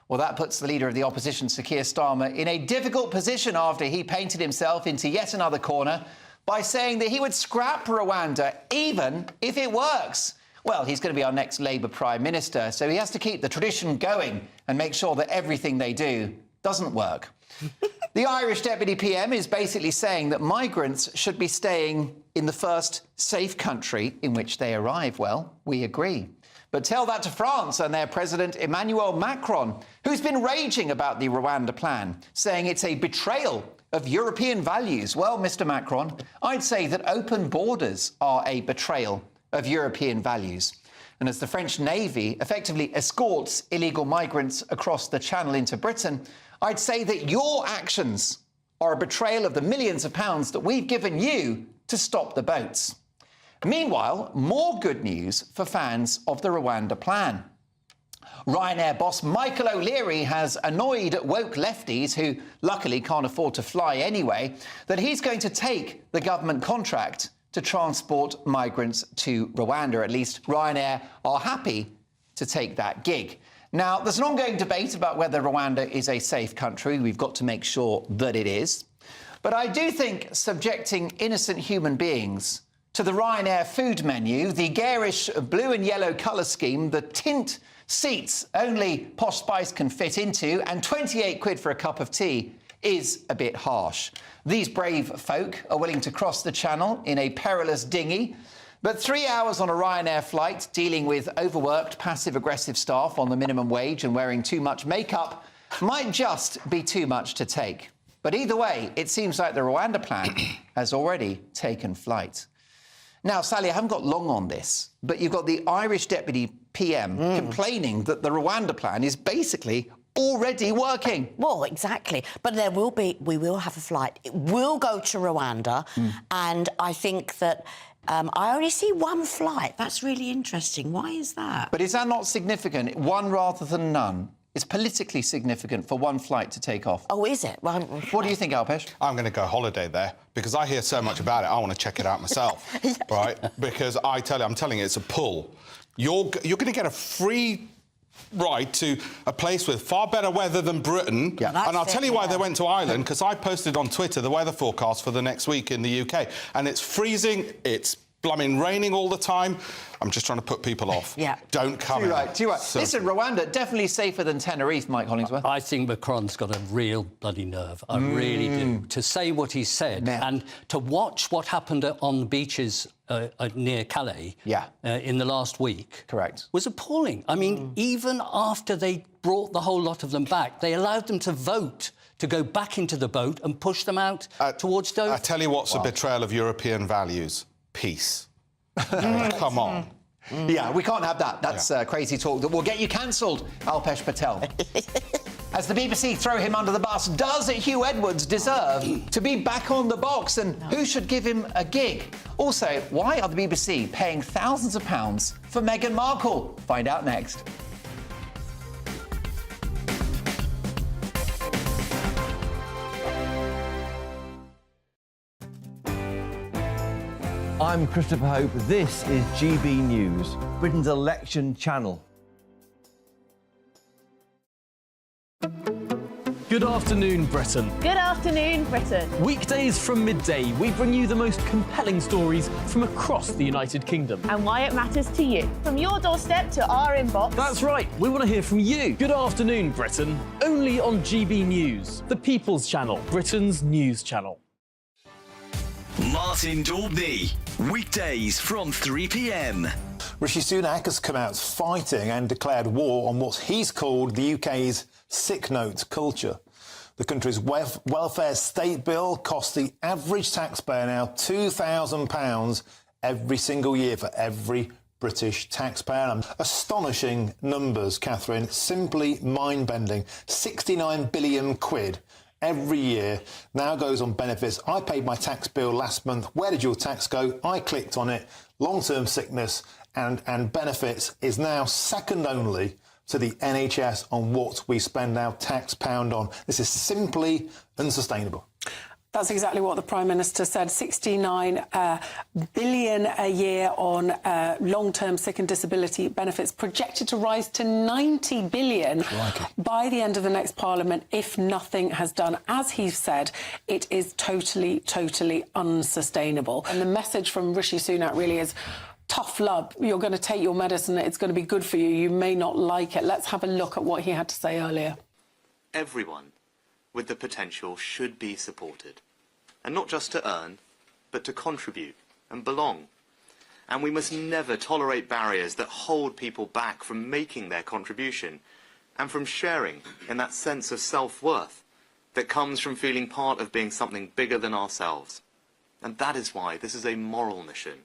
Well, that puts the leader of the opposition, Sir Keir Starmer, in a difficult position after he painted himself into yet another corner by saying that he would scrap Rwanda even if it works. Well, he's going to be our next Labour Prime Minister, so he has to keep the tradition going and make sure that everything they do doesn't work. The Irish Deputy PM is basically saying that migrants should be staying in the first safe country in which they arrive. Well, we agree. But tell that to France and their President Emmanuel Macron, who's been raging about the Rwanda plan, saying it's a betrayal of European values. Well, Mr. Macron, I'd say that open borders are a betrayal of European values. And as the French Navy effectively escorts illegal migrants across the Channel into Britain, I'd say that your actions are a betrayal of the millions of pounds that we've given you to stop the boats. Meanwhile, more good news for fans of the Rwanda plan. Ryanair boss Michael O'Leary has annoyed woke lefties, who luckily can't afford to fly anyway, that he's going to take the government contract to transport migrants to Rwanda. At least Ryanair are happy to take that gig. Now, there's an ongoing debate about whether Rwanda is a safe country. We've got to make sure that it is. But I do think subjecting innocent human beings to the Ryanair food menu, the garish blue and yellow colour scheme, the tint seats only Posh Spice can fit into, and 28 quid for a cup of tea is a bit harsh. These brave folk are willing to cross the Channel in a perilous dinghy, but 3 hours on a Ryanair flight dealing with overworked, passive-aggressive staff on the minimum wage and wearing too much makeup might just be too much to take. But either way, it seems like the Rwanda plan has already taken flight. Now, Sally, I haven't got long on this, but you've got the Irish Deputy PM complaining that the Rwanda plan is basically already working. Well, exactly. But we will have a flight. It will go to Rwanda, and I think that I only see one flight. That's really interesting. Why is that? But is that not significant? One rather than none. It's politically significant for one flight to take off. Oh, is it? Well, what do you think, Alpesh? I'm going to go holiday there because I hear so much about it. I want to check it out myself, right? Because I'm telling you, it's a pull. You're going to get a free ride to a place with far better weather than Britain. Yeah. And I'll tell you why they went to Ireland, because I posted on Twitter the weather forecast for the next week in the UK, and it's freezing, it's blooming raining all the time. I'm just trying to put people off. Yeah. Don't come. Too right. So, listen, Rwanda, definitely safer than Tenerife, Mike Hollingsworth. I think Macron's got a real bloody nerve. I really do. To say what he said and to watch what happened on the beaches near Calais in the last week was appalling. I mean, even after they brought the whole lot of them back, they allowed them to vote to go back into the boat and push them out towards Dolan. I tell you what's a betrayal of European values. Peace. Come on. Yeah, we can't have that. That's crazy talk that will get you cancelled, Alpesh Patel. As the BBC throw him under the bus, does Hugh Edwards deserve to be back on the box? And who should give him a gig? Also, why are the BBC paying thousands of pounds for Meghan Markle? Find out next. I'm Christopher Hope. This is GB News, Britain's election channel. Good afternoon, Britain. Good afternoon, Britain. Weekdays from midday, we bring you the most compelling stories from across the United Kingdom. And why it matters to you. From your doorstep to our inbox. That's right, we want to hear from you. Good afternoon, Britain. Only on GB News, the People's Channel, Britain's news channel. Martin Daubney, weekdays from 3 p.m. Rishi Sunak has come out fighting and declared war on what he's called the UK's sick note culture. The country's welfare state bill costs the average taxpayer now £2,000 every single year for every British taxpayer. Astonishing numbers, Catherine, simply mind-bending. 69 billion quid every year now goes on benefits. I paid my tax bill last month. Where did your tax go? I clicked on it. Long-term sickness and benefits is now second only to the NHS on what we spend our tax pound on. This is simply unsustainable. That's exactly what the Prime Minister said. 69 billion a year on long-term sick and disability benefits, projected to rise to 90 billion by the end of the next Parliament if nothing has done. As he said, it is totally, totally unsustainable. And the message from Rishi Sunak really is, tough love. You're going to take your medicine. It's going to be good for you. You may not like it. Let's have a look at what he had to say earlier. Everyone with the potential should be supported. And not just to earn, but to contribute and belong. And we must never tolerate barriers that hold people back from making their contribution and from sharing in that sense of self-worth that comes from feeling part of being something bigger than ourselves. And that is why this is a moral mission,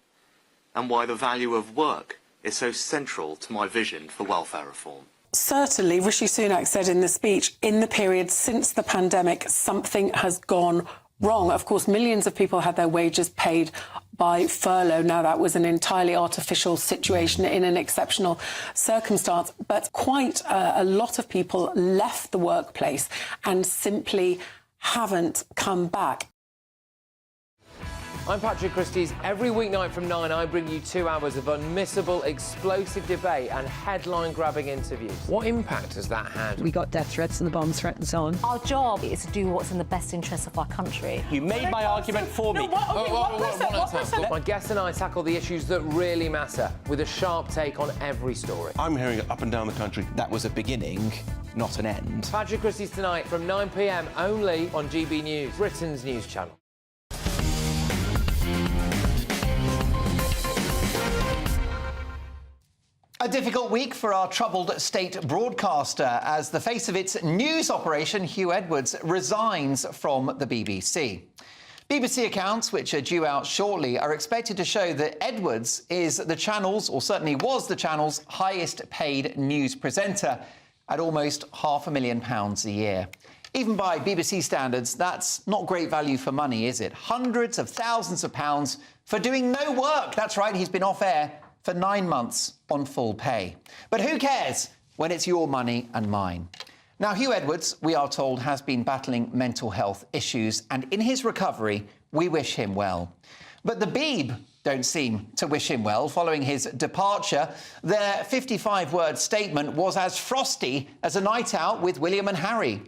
and why the value of work is so central to my vision for welfare reform. Certainly, Rishi Sunak said in the speech, in the period since the pandemic, something has gone wrong. Of course, millions of people had their wages paid by furlough. Now, that was an entirely artificial situation in an exceptional circumstance, but quite a lot of people left the workplace and simply haven't come back. I'm Patrick Christie's. Every weeknight from 9, I bring you 2 hours of unmissable, explosive debate and headline-grabbing interviews. What impact has that had? We got death threats and the bomb threat and so on. Our job is to do what's in the best interest of our country. You made my argument for me. My guests and I tackle the issues that really matter, with a sharp take on every story. I'm hearing it up and down the country. That was a beginning, not an end. Patrick Christie's tonight from 9 p.m, only on GB News, Britain's news channel. A difficult week for our troubled state broadcaster as the face of its news operation, Hugh Edwards, resigns from the BBC. BBC accounts, which are due out shortly, are expected to show that Edwards is the channel's, or certainly was the channel's, highest paid news presenter at almost £500,000 a year. Even by BBC standards, that's not great value for money, is it? Hundreds of thousands of pounds for doing no work. That's right, he's been off air for 9 months on full pay. But who cares when it's your money and mine? Now, Hugh Edwards, we are told, has been battling mental health issues, and in his recovery, we wish him well. But the Beeb don't seem to wish him well following his departure. Their 55-word statement was as frosty as a night out with William and Harry.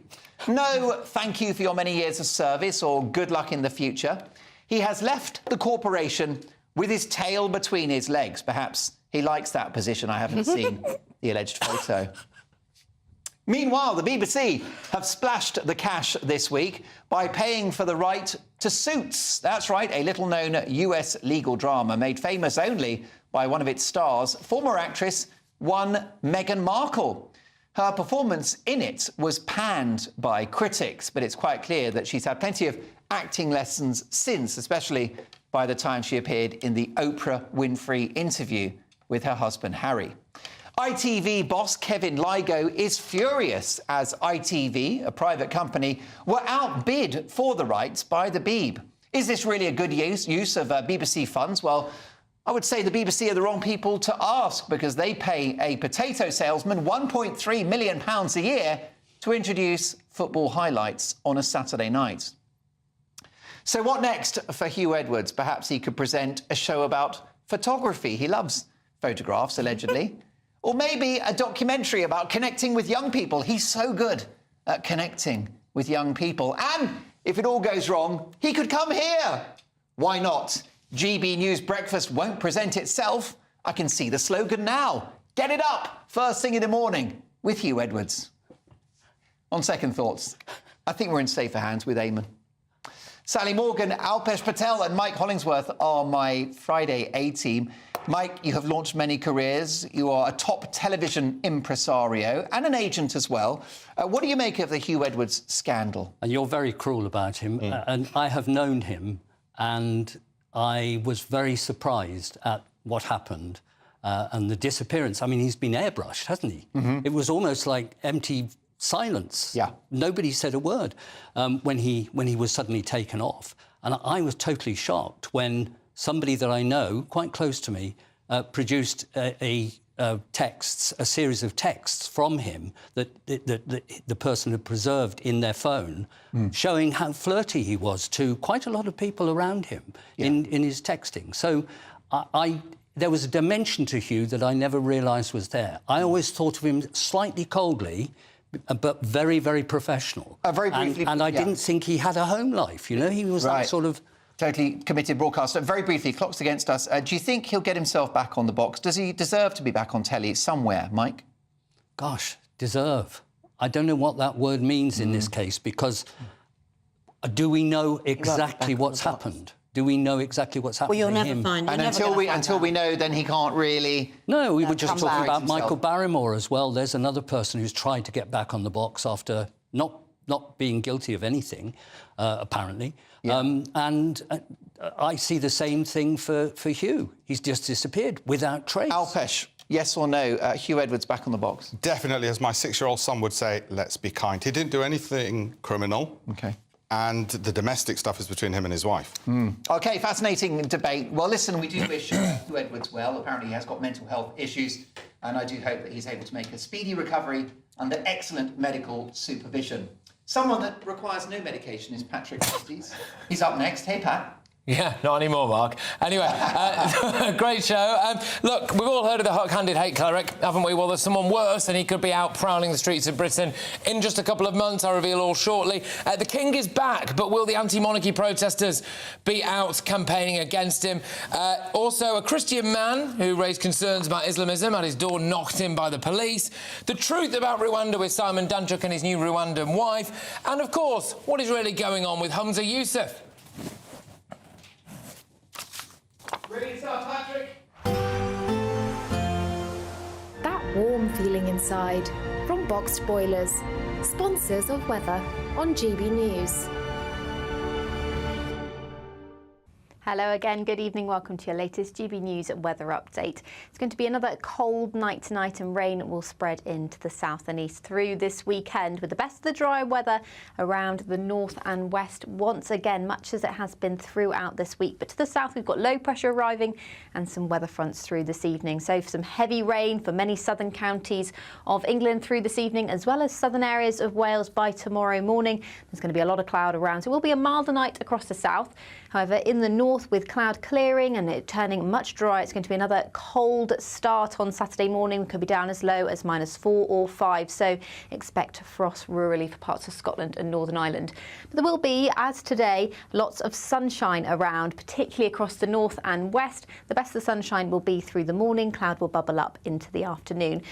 No thank you for your many years of service or good luck in the future. He has left the corporation with his tail between his legs. Perhaps he likes that position. I haven't seen the alleged photo. Meanwhile, the BBC have splashed the cash this week by paying for the right to Suits. That's right, a little-known US legal drama made famous only by one of its stars, former actress one Meghan Markle. Her performance in it was panned by critics, but it's quite clear that she's had plenty of acting lessons since, especially by the time she appeared in the Oprah Winfrey interview with her husband, Harry. ITV boss Kevin Lygo is furious as ITV, a private company, were outbid for the rights by the Beeb. Is this really a good use of BBC funds? Well, I would say the BBC are the wrong people to ask, because they pay a potato salesman £1.3 million a year to introduce football highlights on a Saturday night. So what next for Hugh Edwards? Perhaps he could present a show about photography. He loves photographs, allegedly. Or maybe a documentary about connecting with young people. He's so good at connecting with young people. And if it all goes wrong, he could come here. Why not? GB News Breakfast won't present itself. I can see the slogan now. Get it up first thing in the morning with Hugh Edwards. On second thoughts, I think we're in safer hands with Eamon. Sally Morgan, Alpesh Patel and Mike Hollingsworth are my Friday A-team. Mike, you have launched many careers. You are a top television impresario and an agent as well. What do you make of the Hugh Edwards scandal? And you're very cruel about him. And I have known him, and I was very surprised at what happened and the disappearance. I mean, he's been airbrushed, hasn't he? It was almost like empty silence. Yeah. Nobody said a word when he was suddenly taken off. And I was totally shocked when somebody that I know, quite close to me, produced a series of texts from him that the person had preserved in their phone, showing how flirty he was to quite a lot of people around him in his texting. So there was a dimension to Hugh that I never realised was there. I always thought of him slightly coldly, but very, very professional. Very briefly, and I didn't think he had a home life, you know? He was that sort of... Totally committed broadcaster. Very briefly, clock's against us. Do you think he'll get himself back on the box? Does he deserve to be back on telly somewhere, Mike? Gosh, deserve. I don't know what that word means in this case, because do we know exactly what's happened? Do we know exactly what's happened to him? Well, you'll never find. And until we know, then he can't really. No, we were just talking about Michael Barrymore as well. There's another person who's tried to get back on the box after not being guilty of anything, apparently. Yeah. And I see the same thing for Hugh. He's just disappeared without trace. Alpesh, yes or no, Hugh Edwards back on the box? Definitely, as my 6-year-old son would say, let's be kind. He didn't do anything criminal. OK. And the domestic stuff is between him and his wife. OK, fascinating debate. Well, listen, we do wish Hugh Edwards well. Apparently he has got mental health issues, and I do hope that he's able to make a speedy recovery under excellent medical supervision. Someone that requires no medication is Patrick Christies. He's up next. Hey, Pat. Yeah, not anymore, Mark. Anyway, great show. Look, we've all heard of the hot-handed hate cleric, haven't we? Well, there's someone worse, and he could be out prowling the streets of Britain in just a couple of months. I'll reveal all shortly. The King is back, but will the anti-monarchy protesters be out campaigning against him? Also, a Christian man who raised concerns about Islamism had his door knocked in by the police. The truth about Rwanda with Simon Danchuk and his new Rwandan wife. And, of course, what is really going on with Humza Yousaf? Ready to start, Patrick? That warm feeling inside from Boxed Boilers, sponsors of weather on GB News. Hello again, good evening, welcome to your latest GB News weather update. It's going to be another cold night tonight and rain will spread into the south and east through this weekend with the best of the dry weather around the north and west once again, much as it has been throughout this week. But to the south we've got low pressure arriving and some weather fronts through this evening. So for some heavy rain for many southern counties of England through this evening as well as southern areas of Wales by tomorrow morning. There's going to be a lot of cloud around. So it will be a milder night across the south. However, in the north with cloud clearing and it turning much drier, it's going to be another cold start on Saturday morning. We could be down as low as -4 or 5. So expect frost rurally for parts of Scotland and Northern Ireland. But there will be, as today, lots of sunshine around, particularly across the north and west. The best of the sunshine will be through the morning. Cloud will bubble up into the afternoon.